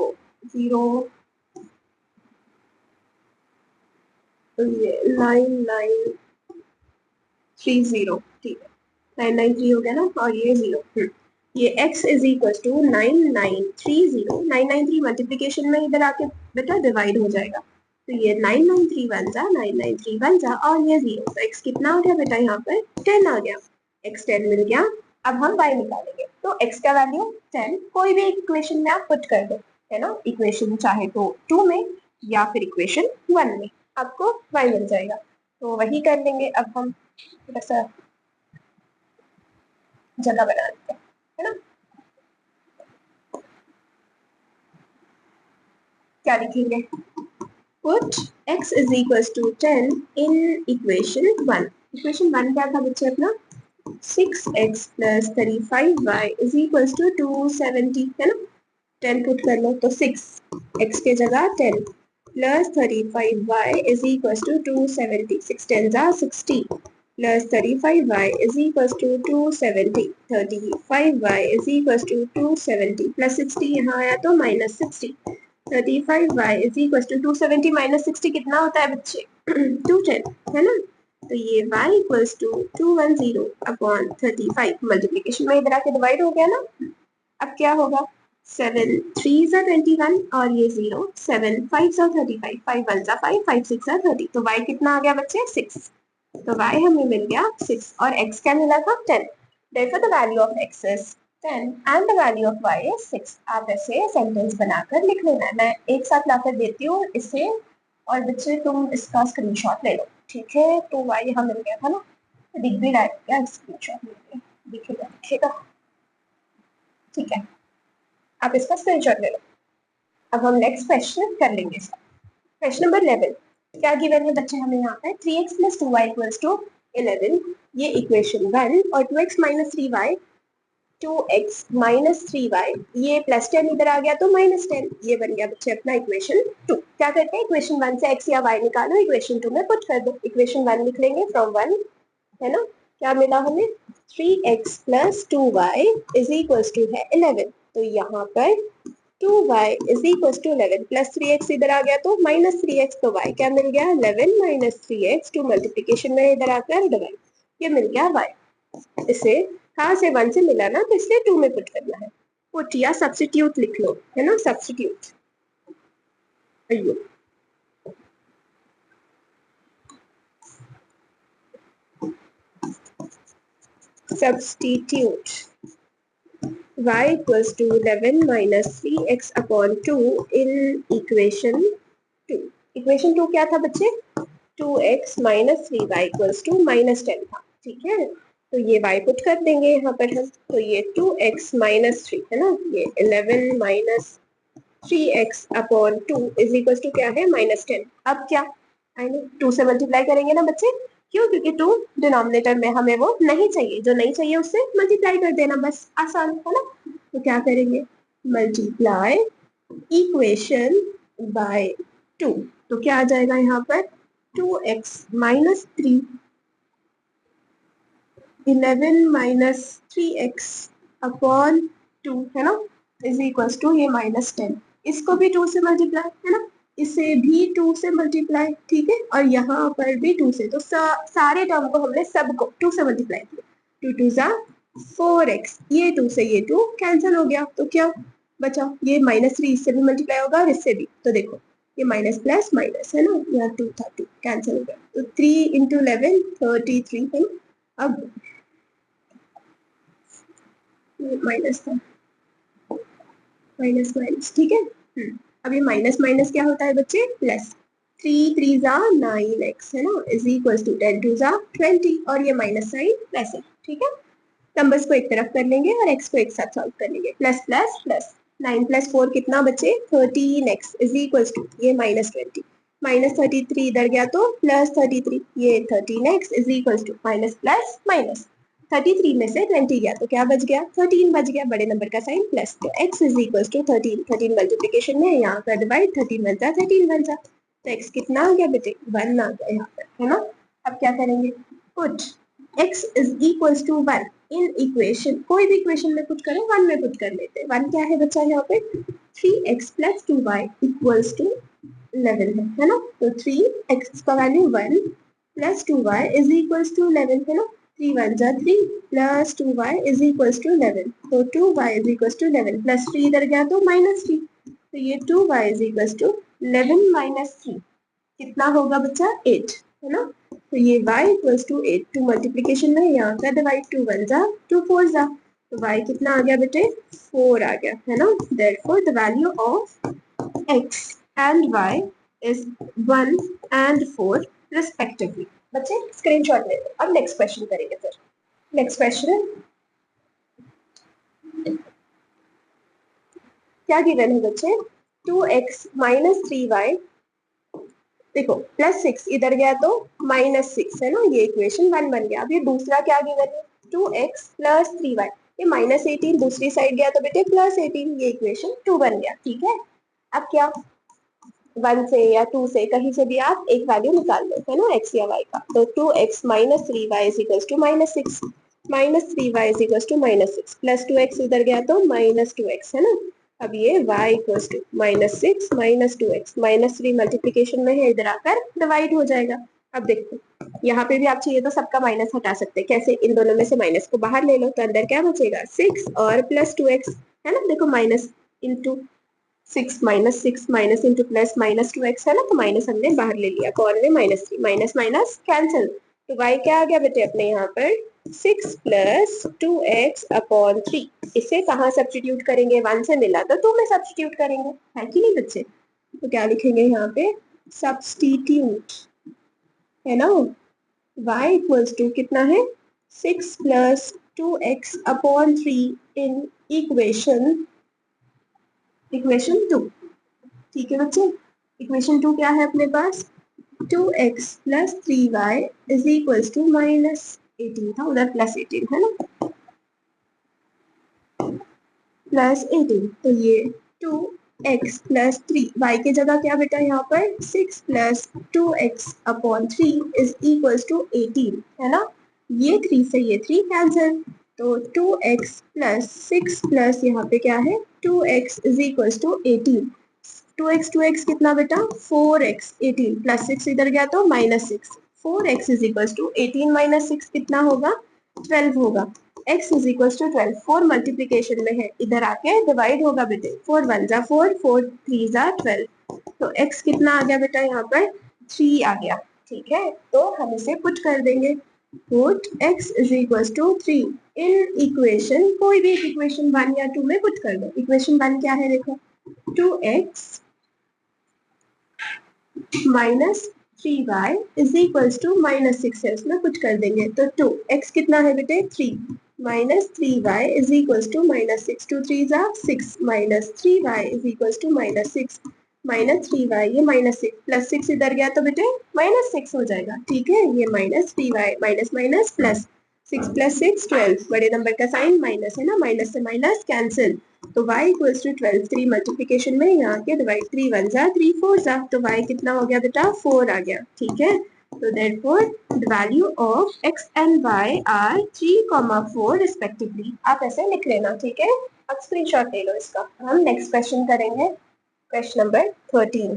0, तो ये 9930। ठीक है, 993 हो गया ना, और ये 0, ये x is equal to 9930, 993 multiplication में इधर आके बेटा डिवाइड हो जाएगा, तो ये 9931 जा 9931 जा और ये 0, तो x कितना आ गया बेटा यहाँ पर 10 आ गया, x 10 मिल गया। अब हम y निकालेंगे, तो x का वैल्यू 10 कोई भी इक्वेशन में आप पुट कर दो है ना, इक्वेशन चाहे तो 2 में या फिर इक्वेशन 1 में, आपको y मिल जाएगा। तो वही कर लेंगे, अब हम थोड़ा सा जगह बना लेते हैं है ना, क्या लिखेंगे, put x is equals to 10 in equation 1। Equation 1 क्या था बच्चे अपना, 6x plus 35y is equals to 270 है ना, 10 पुट कर लो तो 6x के जगह 10 plus 35y is equals to 270, 6 10 60 plus 35y is equals to 270, 35y is equals to 270 plus 60 यहाँ आया तो minus 60, 35y is equals to 270 minus 60 कितना होता है बच्चे 210 है ना, तो ये y equals to 210 upon 35, multiplication में इधर आके डिवाइड हो गया ना। अब क्या होगा, 7 3 जा 21 और ये 0, 7 5 जा 35, 5 1 जा 5, 5 6 जा 30, तो y कितना आ गया बच्चे 6, तो y हमें मिल गया 6 और x क्या मिला था 10, therefore the value of x is 10 and the value of y is 6। आप ऐसे सेंटेंस बनाकर लिख लेना है, मैं एक साथ लाकर देती हूँ इसे, और बच्चे तुम इसका स्क्रीनशॉट ले लो। ठीक है, तो y यहाँ मिल गया था ना, दिख भी रहा है क्या? स्क्रीनशॉट लेके दिखेगा दिखेगा, ठीक है, आप इसका स्क्रीनशॉट ले लो। अब हम नेक्स्ट क्वेश्चन कर लेंगे इसका। क्वेश्चन नंबर 11 क्या गिवन है बच्चे हमें यहाँ पे 3x plus 2y equals to 11, ये इक्वेशन 1, और 2x minus 3y 2x minus 3y, ये प्लस 10 इधर आ गया तो माइनस 10, ये बन गया बच्चे अपना इक्वेशन 2। क्या करते हैं, इक्वेशन 1 से x या y निकालो, इक्वेशन 2 में पुट कर दो। इक्वेशन 1 लिख लेंगे फ्रॉम 1, है ना, क्या मिला हमें 3x plus 2y is equals to है 11, तो यहाँ पर 2y is equals to 11 plus 3x इधर आ गया तो माइनस 3x, तो y क्या मिल गया 11 माइनस 3x, 2 मल्टीप्लीकेशन में इधर आकर डिवाइड, ये मिल गया y। इसे कहाँ से 1 से मिला ना, तो इसलिए 2 में पुट करना है, पुट या सब्स्टिट्यूट लिख लो, है ना, सब्स्टिट्यूट। अयो substitute y equals to 11 minus 3x upon 2 in equation 2। Equation 2 क्या था बच्चे, 2x minus 3y equals to minus 10 था, ठीक है, तो ये y पुट कर देंगे यहाँ पर हम, तो ये 2x माइनस 3 है ना, ये 11 minus 3x upon 2 is equals to क्या है माइनस 10। अब क्या, आई नो 2 से मल्टीप्लाई करेंगे ना बच्चे, क्यों, क्योंकि 2 डिनोमिनेटर में हमें वो नहीं चाहिए, जो नहीं चाहिए उससे मल्टीप्लाई कर देना, बस आसान है ना। तो क्या करेंगे, मल्टीप्लाई इक्वेशन बाय 2, तो क्या आ जाएगा यहाँ पर 2x minus 3, 11 minus 3x upon 2, है ना, इज इक्वल्स टू ये माइनस 10, इसको भी 2 से मल्टीप्लाई, है ना, इसे भी 2 से मल्टीप्लाई, ठीक है, और यहाँ पर भी 2 से, तो सारे टर्म को हमने सबको 2 से मल्टीप्लाई किया, 2 2 जा 4x, ये 2 से ये 2 कैंसिल हो गया, तो क्या बचा, ये माइनस 3 इससे भी मल्टीप्लाई होगा और इससे भी, तो देखो ये माइनस प्लस माइनस है ना, यहाँ 2 था 2 कैंसिल हो गया, तो 3 इंटू 11 33 है ना। अब माइनस था, माइनस माइनस, ठीक है, अब ये माइनस माइनस क्या होता है बच्चे, प्लस, 3 3 जा 9x है ना, इज इक्वल टू 10 2 जा 20, और ये माइनस साइन प्लस है, ठीक है, नंबर्स को एक तरफ कर लेंगे और x को एक साथ सॉल्व कर लेंगे, प्लस प्लस प्लस, 9 प्लस 4 कितना बचे 13x इज इक्वल टू ये माइनस 20, माइनस 33 इधर गया तो प्लस 33, ये 13x is equal to minus plus minus, 33 में से 20 गया तो क्या बच गया 13 बच गया, बड़े नंबर का साइन प्लस, तो x is equal to 13, 13 multiplication में यहाँ पर डिवाइड, 13 बन जा 13 बन जा, तो x कितना आ गया बेटे 1 आ गया यहाँ पर, है ना। अब क्या करेंगे, put x is equal to 1 in equation, कोई भी इक्वेशन में पुट करें 1 में पुट कर लेते हैं, 1 क्या है बच्चा यहाँ पे 3x plus 2y equals to 11 है ना, तो 3x का value 1 plus 2y is equals to 11 है ना, 3 1 जा 3 plus 2y is equals to 11, तो 2y is equals to 11 plus 3 इधर गया तो माइनस 3, तो ये 2y is equals to 11 minus 3 कितना होगा बच्चा 8, है ना, तो ये y इक्वल्स टू 8, 2 मल्टीप्लीकेशन में यहाँ का डिवाइड, 2 1 जा 2 4 जा, तो y कितना आ गया बेटे 4 आ गया, है ना, therefore the value of x and y is 1 and 4 respectively। बच्चे स्क्रीनशॉट ले लो, अब नेक्स्ट क्वेश्चन करेंगे फिर। नेक्स्ट क्वेश्चन क्या गिवन है बच्चे 2x माइनस 3y, देखो प्लस 6 इधर गया तो माइनस 6 है ना, ये इक्वेशन 1 बन गया। अब ये दूसरा क्या गिवन है 2x प्लस 3y, ये माइनस 18 दूसरी साइड गया तो बेटे प्लस 18, ये इक्वेशन 2 बन गया, ठीक है। अब क्या 1 से या 2 से कहीं से भी आप एक वैल्यू निकाल लो, है ना, x या y का, तो 2x minus 3y is equals to minus 6, minus 3y is equals to minus 6, plus 2x इधर गया तो माइनस 2x है ना, अब ये y equals to minus 6 minus 2x, minus 3 multiplication में है इधर आकर डिवाइड हो जाएगा। अब देखो यहाँ पे भी आप चाहिए तो सबका माइनस हटा सकते हैं, कैसे, इन दोनों में से माइनस को बाहर ले लो तो अंदर क्या बचेगा 6 और प्लस 2x, है ना, देखो minus into 6 minus 6 minus into plus minus 2x है ना, तो माइनस हमने बाहर ले लिया, कौन में माइनस 3, माइनस माइनस कैंसिल, तो y क्या आ गया बेटे अपने यहाँ पर 6 प्लस 2x अपॉन 3, इसे कहाँ सब्स्टिट्यूट करेंगे, 1 से मिला तो 2 में सब्स्टिट्यूट करेंगे, है कि नहीं बच्चे, तो क्या लिखेंगे यहाँ पे सब्स्टिट्यूट, है ना, y इक्वल्स टू कितना है 6 plus 2x upon 3 in equation 2। ठीक है बच्चे, इक्वेशन 2 क्या है अपने पास 2x plus 3y is equals to -18 था, उधर +18 है ना, +18। तो ये 2x प्लस 3y की जगह क्या बेटा यहाँ पर 6 plus 2x upon 3 is equals to 18 है ना। ये 3 से ये 3 कैंसिल, तो 2x प्लस 6 प्लस यहाँ पे क्या है 2x is equals to 18। 2x कितना बेटा 4x, 18 प्लस 6 इधर गया तो -6, 4x is equals to 18 minus 6 कितना होगा 12 होगा। x is equal to 12, 4 multiplication में है, इधर आके डिवाइड होगा बेटे, 4 1 जा 4, 4 3 जा 12, तो x कितना आ गया बेटा यहाँ पर 3 आ गया। ठीक है, तो हम इसे पुट कर देंगे, put x is equal to 3 in equation, कोई भी इक्वेशन 1 या 2 में पुट कर दो। इक्वेशन 1 क्या है देखो 2x minus 3y is equals to -6 है, उसमें पुट कर देंगे, तो 2x कितना है बेटे 3 minus 3y is equals to -6, 2 3 जा 6 minus 3y is equals to -6 minus 3y, ये -6 प्लस 6 इधर गया तो बेटे -6 हो जाएगा। ठीक है, ये -3y minus minus plus 6 plus 6 12, बड़े नंबर का साइन माइनस है ना, माइनस से माइनस कैंसिल, तो y इक्वल्स टू 12, 3 मल्टीप्लीकेशन में यहाँ के डिवाइड 3 1 जा 3 4 जा, तो y कितना हो गया बेटा 4 आ गया। ठीक है, तो therefore the value of x and y are 3, 4 respectively। आप ऐसे लिख लेना, ठीक है, अब स्क्रीनशॉट ले लो इसका। हम नेक्स्ट क्वेश्चन करेंगे, क्वेश्चन नंबर 13।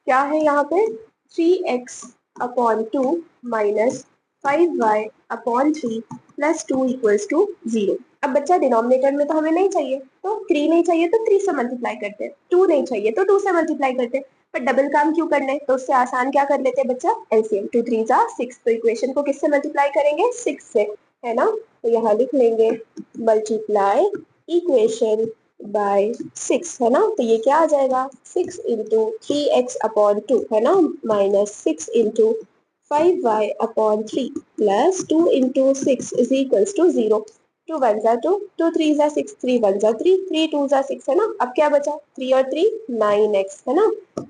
क्या है यहाँ पे 3x upon 2 minus 5y upon 3 plus 2 equals to 0। अब बच्चा डिनोमिनेटर में तो हमें नहीं चाहिए, तो 3 नहीं चाहिए तो 3 से मल्टीप्लाई करते हैं, 2 नहीं चाहिए तो 2 से मल्टीप्लाई करते हैं, पर डबल काम क्यों करना है, तो उससे आसान क्या कर लेते हैं बच्चा एलसीएम, 2 3 जा 6, तो इक्वेशन को किससे मल्टीप्लाई करेंगे 6 से, है ना, तो यहाँ लिख लेंगे मल्टीप्लाई इक्वेशन बाय 6, है ना, तो ये क्या आ जाएगा 6 इंटू 3x अपॉन 2 है ना, minus 6 into 5y upon 3 plus 2 into 6 is equals to 0। 2 1 जा 2, 2 3 जा 6, 3 1 जा 3, 3 2 जा 6 है ना, अब क्या बचा 3 और 3 9x है ना,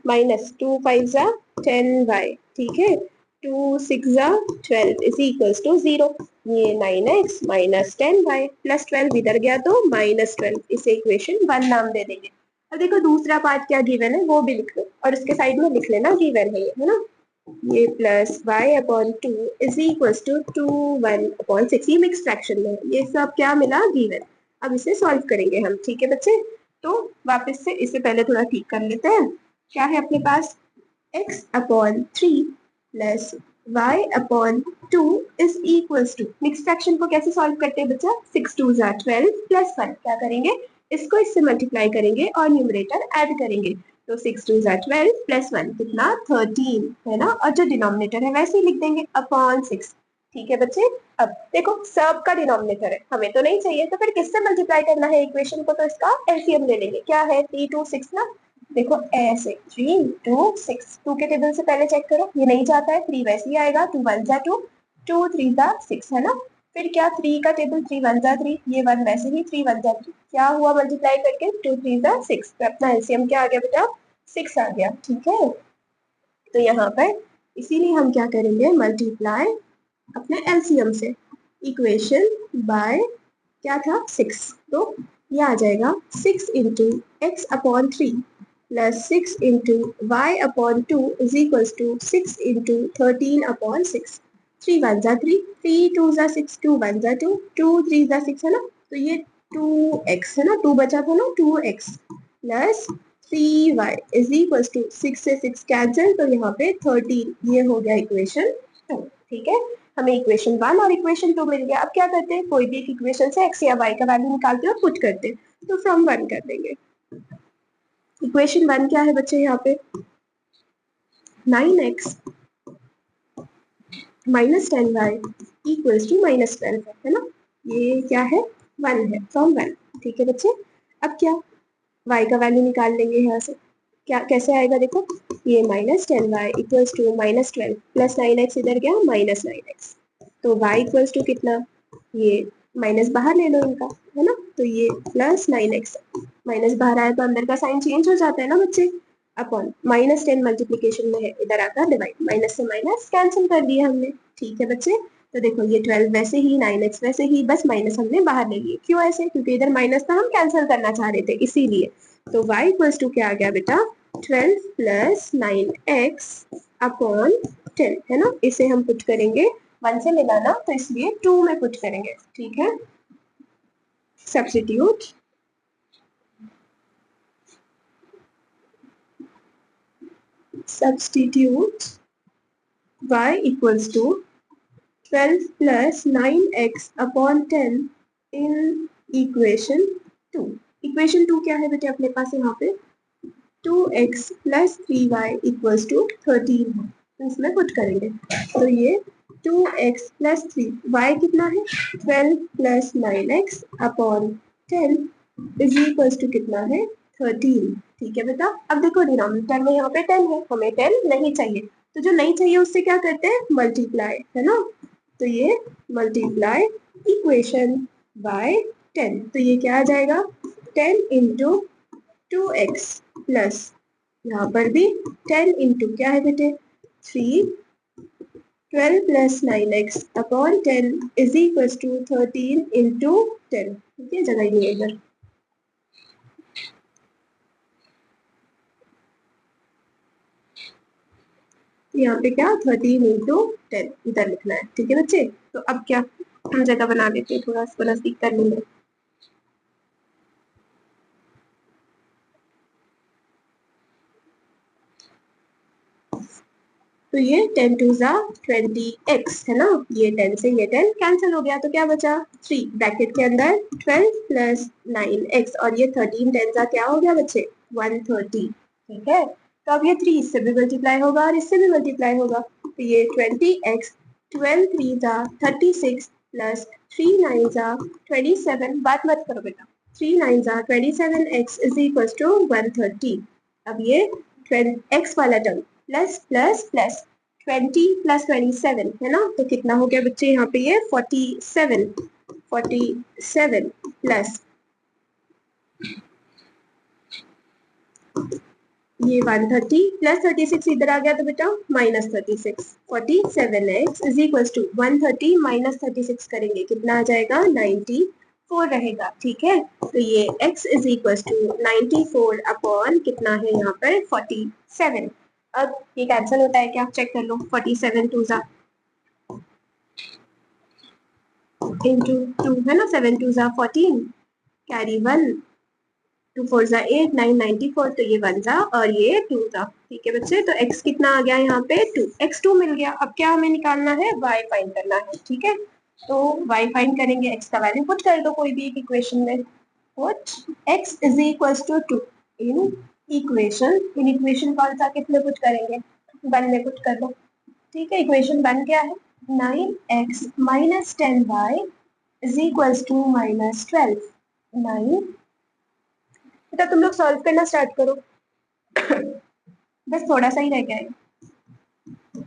माइनस 2 5 जा 10y, ठीक है, 2 6 जा 12 इज इक्वल्स टू 0। ये 9x माइनस 10y प्लस 12 इधर गया तो -12, इसे इक्वेशन 1 नाम दे देंगे। अब देखो दूसरा पार्ट क्या गिवन है वो भी लिख लो, और उसके साइड में लिख लेना गिवन है ये, है ना, ये plus y upon 2 is equals to 2 1 upon 6, ये मिक्स फ्रैक्शन में है, ये सब क्या मिला गिवन। अब इसे सॉल्व करेंगे हम, ठीक है बच्चे, तो वापस से इसे पहले थोड़ा ठीक कर लेते हैं। क्या है अपने पास x upon 3 plus y upon 2 is equals to, mix fraction को कैसे सॉल्व करते हैं बच्चा 6 2 जा 12 प्लस 1, क्या करेंगे इसको इससे मल्टीप्लाई करेंगे और न्यूमरेटर ऐड करेंगे, तो 6 2 जा 12 प्लस 1 कितना 13 है ना, और जो डिनोमिनेटर है वैसे ही लिख देंगे अपॉन 6। ठीक है बच्चे, अब देखो सब का डिनोमिनेटर है, हमें तो नहीं चाहिए, तो फिर किससे मल्टीप्लाई करना है इक्वेशन को, तो इसका एलसीएम ले लेंगे, क्या है 3 2 6 ना, देखो ऐसे 3 2 6, 2 के टेबल से पहले चेक करो, ये नहीं जाता है, 3 वैसे ही आएगा, 2 1 जा 2, 2 3 जा 6 है ना, फिर क्या 3 का टेबल 3 1 जा 3, ये 1 वैसे ही 3 1 जा 3, क्या हुआ मल्टीप्लाई करके 2 3 जा 6, तो अपना एलसीएम क्या आ गया बेटा 6 आ गया। ठीक है, तो यहाँ पर इसीलिए हम क्या करेंगे मल्टीप्लाई अपने एलसीएम से इक्वेशन बाय क्या था 6, तो ये आ जाएगा 6 into x upon 3 plus 6 into y upon 2 is equals to 6 into 13 upon 6, 3 1 जा 3, 3 2 जा 6, 2 1 जा 2, 2 3 जा 6 है ना, तो ये 2x है ना, 2 बचा था ना 2x plus 3y is equals to 6 से 6 कैंसिल, तो यहाँ पे 13, ये हो गया इक्वेशन 2। ठीक है, हमें इक्वेशन 1 और इक्वेशन 2 मिल गया। अब क्या करते हैं कोई भी एक इक्वेशन से x या y का वैल्यू निकालते हैं और पुट करते हैं, तो फ्रॉम 1 कर देंगे। इक्वेशन 1 क्या है बच्चे यहाँ पे 9x minus 10y equals to -12 है ना, ये क्या है 1 है, फ्रॉम 1। ठीक है बच्चे, अब क्या y का वैल्यू निकाल लेंगे यहाँ से, क्या कैसे आएगा देखो ये -10y equals to -12 plus 9x इधर गया -9x, तो y इक्वल्स टू कितना, ये माइनस बाहर ले लो इनका, है ना, तो ये +9x, माइनस बाहर आया तो अंदर का साइन चेंज हो जाता है ना बच्चे, अपॉन -10 मल्टीप्लीकेशन में है, इधर आकर डिवाइड, माइनस से माइनस कैंसिल कर दिया हमने। ठीक है बच्चे, तो देखो ये 12 वैसे ही, 9x वैसे ही, बस माइनस हमने बाहर ले लिए। क्यों ऐसे? क्योंकि इधर माइनस था, हम कैंसिल करना चाह रहे थे इसीलिए। तो y इक्वल्स टू क्या आ गया बेटा, 12 प्लस 9x अपॉन 10, है ना, इसे हम पुट करेंगे, 1 से मिलाना तो इसलिए 2 में पुट करेंगे। ठीक है, substitute y equals to 12 plus 9x upon 10 in equation 2। Equation 2 क्या है बेटे अपने पास यहाँ पे, 2x plus 3y equals to 13 है, तो इसमें पुट करेंगे, तो ये 2x plus 3y कितना है, 12 plus 9x upon 10 is equals to कितना है, 13। ठीक है बेटा, अब देखो डिनोमिनेटर में यहाँ पे 10 है, हमें 10 नहीं चाहिए, तो जो नहीं चाहिए उससे क्या करते हैं, मल्टीप्लाई, है ना, तो ये मल्टीप्लाई इक्वेशन बाय 10, तो ये क्या आ जाएगा, 10 इंटू 2x प्लस यहाँ पर भी 10 इंटू क्या है बेटे 3, 12 plus 9x upon 10 is equal to 13 into 10। ठीक है, जगह ही नहीं है इधर, यहाँ पे क्या 13 इंटू 10 इधर लिखना है। ठीक है बच्चे, तो अब क्या हम जगह बना देते हैं, थोड़ा सा नजदीक कर लेंगे, तो ये 10 टू ज़ा 20x है ना, ये 10 से ये 10 कैंसिल हो गया, तो क्या बचा 3 ब्रैकेट के अंदर 12 प्लस 9x और ये 13 10 ज़ा क्या हो गया बच्चे 130। ठीक है, तो अब ये 3 इससे भी मल्टीप्लाई होगा और इससे भी मल्टीप्लाई होगा, तो ये 20x 12 3 ज़ा 36 प्लस 3 9 ज़ा 27, बात मत करो बेटा, 3 9 ज़ा 27x इज इक्वल टू 130। अब ये x वाला term plus plus plus 20 plus 27 है ना, तो कितना हो गया बच्चे यहाँ पे ये 47 प्लस ये 130 प्लस 36 इधर आ गया तो बेटा minus 36, 47x is equal to 130 minus 36 करेंगे कितना आ जाएगा 94 रहेगा। ठीक है, तो ये x is equal to 94 upon कितना है यहाँ पर 47। अब ये कैंसिल होता है क्या, चेक कर लो, 47 टू ज़ा इंटू 2 है ना, 7 टू ज़ा 14 कैरी 1, 2 4 ज़ा 8 9 94, तो ये 1 ज़ा और ये 2 ज़ा। ठीक है बच्चे, तो x कितना आ गया यहाँ पे 2, x2 मिल गया। अब क्या हमें निकालना है, y फाइंड करना है। ठीक है, तो y फाइंड करेंगे, x का वैल्यू पुट कर दो कोई भी एक इक्वेशन में, put x is equal to 2 in equation, in equation कौन सा कितने पुट करेंगे, 1 में पुट कर दो। ठीक है, इक्वेशन 1 क्या है, 9x minus 10y is equal to minus 12। 9 बेटा तुम लोग सॉल्व करना स्टार्ट करो, बस थोड़ा सा ही रह गया है,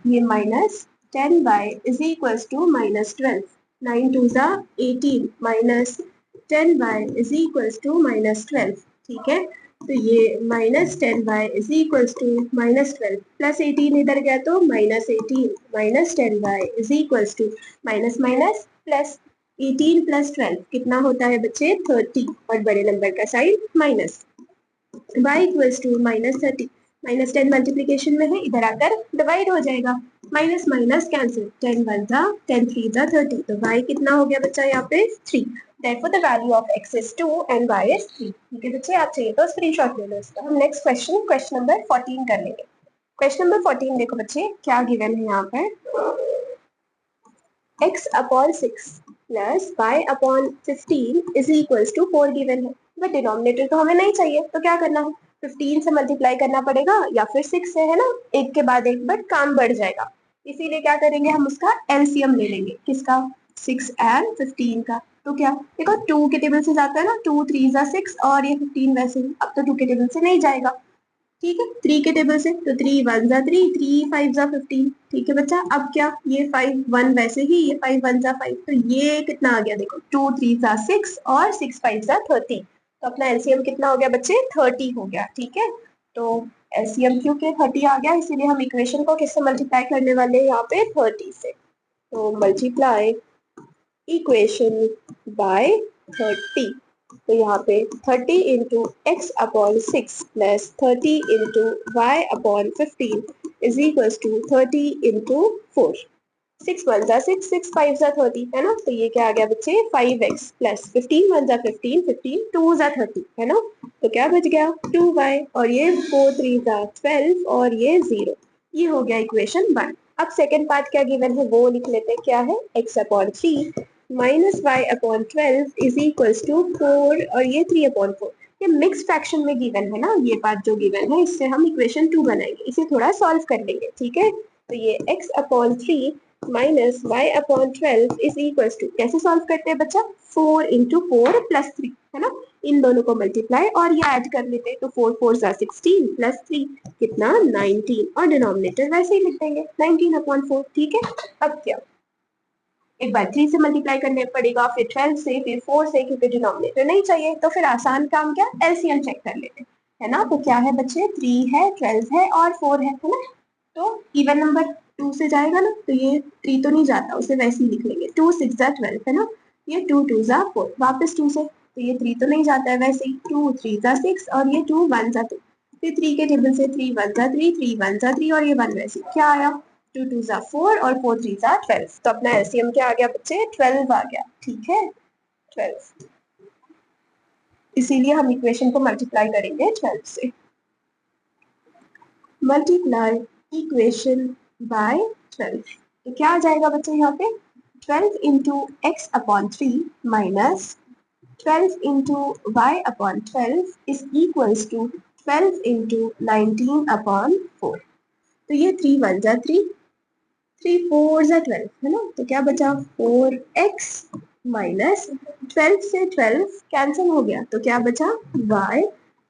ये minus 10y is equal to minus 12, 9 two ज़ा 18 minus 10y is equal to minus 12। ठीक है, तो ये minus 10y is equal to minus 12 plus 18 इधर गया तो minus 18 minus 10y is equal to minus minus plus 18 plus 12 कितना होता है बच्चे 30 और बड़े नंबर का sign minus, y equals to minus 30, minus 10 multiplication में है, इधर आकर डिवाइड हो जाएगा, माइनस माइनस कैंसिल, 10 1 ज़ा 10 3 ज़ा 30, तो y कितना हो गया बच्चा यहाँ पे 3। Therefore the value of x is 2 and y is 3। ठीक है बच्चे, आप चाहिए तो स्क्रीनशॉट ले लो इसका। हम नेक्स्ट क्वेश्चन नंबर 14 कर लेंगे। क्वेश्चन नंबर 14 देखो बच्चे क्या गिवन है यहाँ पर, x upon 6 plus y upon 15 is equals to 4 given है, बट डिनोमिनेटर तो हमें नहीं चाहिए, तो क्या करना है, 15 से मल्टीप्लाई करना पड़ेगा या फिर 6 से, है ना, एक के बाद एक, बट काम बढ़ जाएगा, इसीलिए क्या करेंगे हम उसका एलसीएम ले लेंगे, किसका 6 एंड 15 का। तो क्या देखो 2 के टेबल से जाता है ना, 2 3 ज़ा 6 और ये 15 वैसे ही, अब तो 2 के टेबल से नहीं जाएगा, ठीक है, 3 के टेबल से, तो 3 1 जा 3, 3 5 जा 15। ठीक है बच्चा, अब क्या, ये 5 1 वैसे ही, ये 5 1 जा 5, तो ये कितना आ गया देखो, 2 3 जा 6 और 6 5 जा 30। तो अपना एलसीएम कितना हो गया बच्चे, 30 हो गया। ठीक है, तो एलसीएम क्योंकि 30 आ गया, इसीलिए हम इक्वेशन को किससे मल्टीप्लाई करने वाले हैं यहाँ पे, 30 से। तो मल्टीप्लाई इक्वेशन बाय 30। तो यहाँ पे 30 into x upon 6 plus 30 into y upon 15 is equal to 30 into 4। 6 1 जा 6, 6 5 जा 30 है ना, तो ये क्या आ गया बच्चे, 5x प्लस 15 1 जा 15, 15 2 जा 30 है ना, तो क्या बच गया 2y, और ये 4 3 जा 12 और ये 0। ये हो गया इक्वेशन 1। अब सेकेंड पार्ट क्या गिवन है वो लिख लेते हैं, क्या है, x upon 3 minus y upon 12 is equals to 4 और ये 3 अपॉन 4। ये मिक्स फ्रैक्शन में गिवन है ना, ये पार्ट जो गिवन है, इससे हम इक्वेशन 2 बनाएंगे, इसे थोड़ा सॉल्व कर लेंगे। ठीक है, तो ये x upon 3 minus y upon 12 is equals to, कैसे सॉल्व करते हैं बच्चा, 4 इंटू 4 प्लस 3 है ना, इन दोनों को मल्टीप्लाई और ये ऐड कर लेते हैं, तो 4 4 जा 16 प्लस 3 कितना 19, और डिनोमिनेटर वैसे ही लिख देंगे 19 अपॉन 4। ठीक है, अब क्या, एक बार 3 से मल्टीप्लाई करने पड़ेगा, फिर 12 से, फिर 4 से, क्योंकि डिनोमिनेटर नहीं चाहिए, तो फिर आसान काम क्या, एलसीएम चेक कर लेते हैं ना। तो क्या है बच्चे, 3 है, 12 है और 4 है ना, तो इवन नंबर 2 से जाएगा ना, तो ये 3 तो नहीं जाता, उसे वैसे ही लिख लेंगे, 2 6 जा 12 है ना, ये 2 2 जा 4, वापस 2 से, तो ये 3 तो नहीं जाता है, वैसे ही 2 3 जा 6 और ये 2 1 जा 2, फिर 3 के टेबल से 3 1 जा 3, 3 1 जा 3 और ये 1 वैसे क्या आया, 2 2 जा 4 और 4 3 जा 12, तो अपना एलसीएम क्या आ गया बच्चे, 12 आ गया। ठीक है, 12, इसीलिए हम इक्वेशन को मल्टीप्लाई करेंगे 12 से। मल्टीप्लाई इक्वेशन बाय 12, तो क्या आ जाएगा बच्चे यहाँ पे, 12 into x upon 3 minus 12 into y upon 12 is equals to 12 into 19 upon 4। तो ये 3 1 जा 3, 3 4 जा 12 है ना, तो क्या बचा 4x माइनस 12 से 12 कैंसिल हो गया, तो क्या बचा y,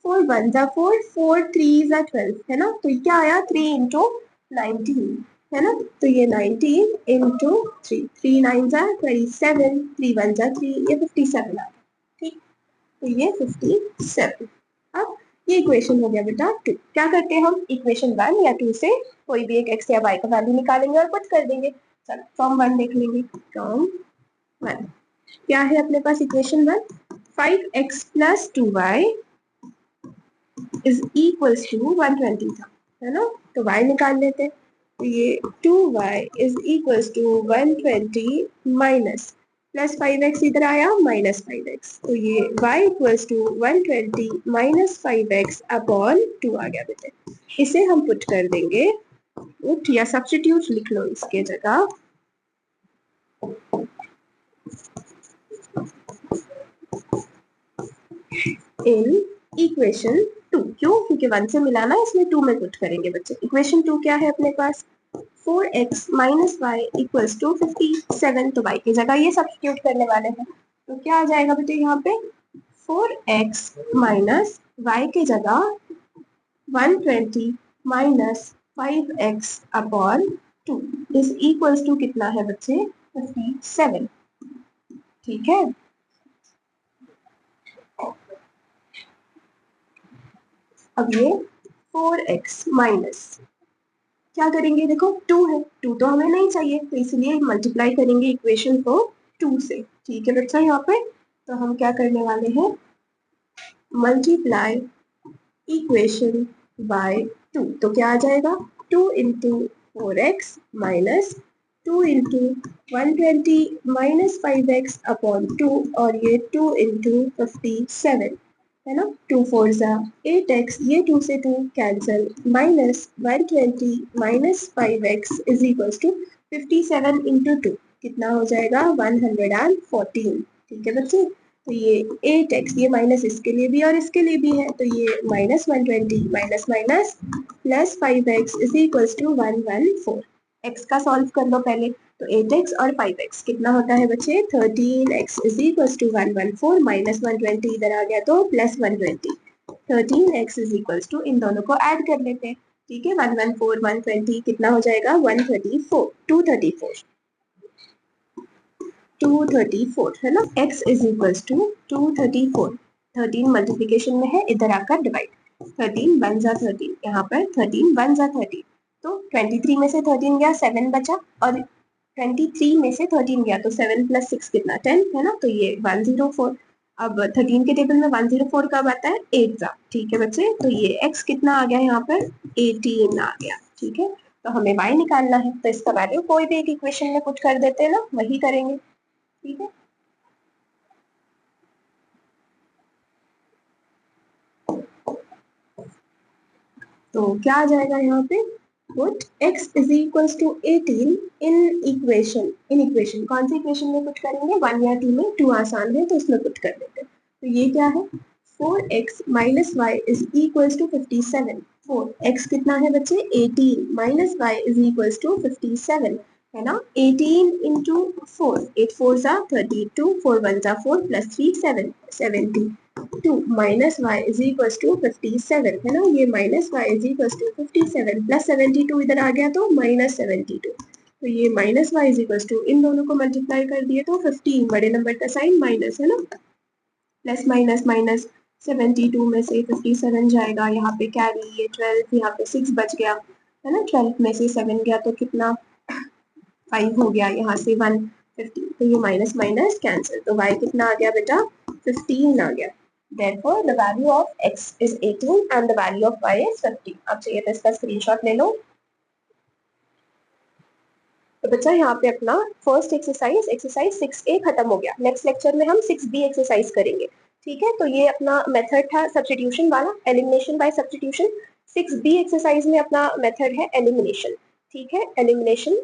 4 1 जा 4, 4 3 जा 12 है ना, तो क्या आया 3 इंटू 19 है ना, तो ये 19 इंटू 3, 3 9 जा 27, 3 1 जा 3, ये 57 आ गया। ठीक, तो ये 57। अब ये इक्वेशन हो गया बेटा 2। क्या करते हैं हम, इक्वेशन 1 या 2 से कोई भी एक x या y का वैल्यू निकालेंगे और पुट कर देंगे। चलो फॉर्म 1 देख लेंगे, फॉर्म 1 क्या है अपने पास, equation 1 5x plus 2y is equals to 120 था है ना, तो y निकाल लेते हैं, तो ये 2y is equals to 120 minus plus 5x इधर आया माइनस 5x, तो ये y equals to 120 minus 5x upon 2 आ गया बेटे। इसे हम पुट कर देंगे, पुट या सब्स्टिट्यूट लिख लो इसके जगह, इन इक्वेशन 2, क्यों, क्योंकि 1 से मिलाना है इसलिए 2 में पुट करेंगे बच्चे। इक्वेशन 2 क्या है अपने पास, 4x minus y equals to 57, तो y की जगह ये सब्स्टिट्यूट करने वाले हैं, तो क्या आ जाएगा बेटे यहाँ पे 4x माइनस वाई की जगह 120 minus 5x upon 2 is equals to कितना है बच्चे 57। ठीक है, अब ये 4x माइनस क्या करेंगे, देखो 2 है, 2 तो हमें नहीं चाहिए, तो इसलिए मल्टीप्लाई करेंगे इक्वेशन को 2 से। ठीक है बच्चा, यहाँ पे तो हम क्या करने वाले हैं, मल्टीप्लाई इक्वेशन बाय 2, तो क्या आ जाएगा 2 into 4x minus 2 into 120 minus 5x upon 2 और ये 2 इंटू 57 है ना, 2 4 जा 8x, ये 2 से 2 cancel, minus 120 minus 5x is equals to 57 into 2 कितना हो जाएगा 114। ठीक है बच्चे, तो ये 8x, ये माइनस इसके लिए भी और इसके लिए भी है, तो ये minus 120 minus minus plus 5x is equals to 114। x का सॉल्व कर लो पहले, तो 8x और 5x कितना होता है बच्चे 13x is equals to 114 minus 120 इधर आ गया तो plus 120, 13x is equals to, इन दोनों को ऐड कर लेते हैं, ठीक है, 114 120 कितना हो जाएगा 134 234 है ना। x is equals to 234, 13 multiplication में है, इधर आकर डिवाइड, 13 1 जा 13, यहाँ पर 13 1 जा 13, तो 23 में से 13 गया 7 बचा, और 23 में से 13 गया तो 7 + 6 कितना 10 है ना, तो ये 104। अब 13 के टेबल में 104 कब आता है 8 जा, ठीक है बच्चे, तो ये x कितना आ गया यहाँ पर 18 आ गया, ठीक है। तो हमें y निकालना है, तो इसका वैल्यू कोई भी एक इक्वेशन में पुट कर देते हैं ना, वही करेंगे, ठीक है। तो क्या आ जाएगा यहाँ पे, put x is equals to 18 in equation कौन सी इक्वेशन में पुट करेंगे, 1 या 2 में, 2 आसान है तो उसमें पुट कर देते हैं। तो ये क्या है, 4x minus y is equals to 57, 4x कितना है बच्चे 18 minus y is equals to 57 है ना, 18 इंटू 4, 8 4 जा 32, 4 1 जा 4 plus 3 7 72 minus y is equals to 57 है ना, ये minus y is equals to 57 plus 72 इधर आ गया तो माइनस 72, तो ये minus y is equals to, इन दोनों को मल्टीप्लाई कर दिए तो 15, बड़े नंबर का साइन माइनस है ना, प्लस माइनस माइनस 72 में से 57 जाएगा, यहाँ पे कैरी, ये 12, यहाँ पे 6 बच गया है ना, 12 में से 7 गया तो कितना 5 हो गया, यहाँ से 1 15, तो ये माइनस माइनस कैंसिल, तो y कितना आ गया बेटा 15 आ गया। Therefore, the value of x is 18 and the value of y is 15। अब चाहिए तो इसका स्क्रीनशॉट ले लो। तो बच्चा यहाँ पे अपना फर्स्ट एक्सरसाइज 6A खत्म हो गया। नेक्स्ट लेक्चर में हम 6B एक्सरसाइज करेंगे, ठीक है। तो ये अपना मेथड था सब्स्टिट्यूशन वाला, elimination by substitution. 6B exercise में अपना मेथड है एलिमिनेशन, ठीक है, एलिमिनेशन।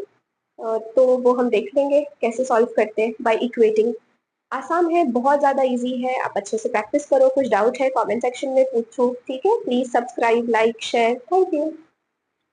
तो वो हम देख लेंगे कैसे सॉल्व करते हैं बाय इक्वेटिंग। आसान है, बहुत ज्यादा इजी है, आप अच्छे से प्रैक्टिस करो। कुछ डाउट है कमेंट सेक्शन में पूछो, ठीक है। Please subscribe, like, share. Thank you.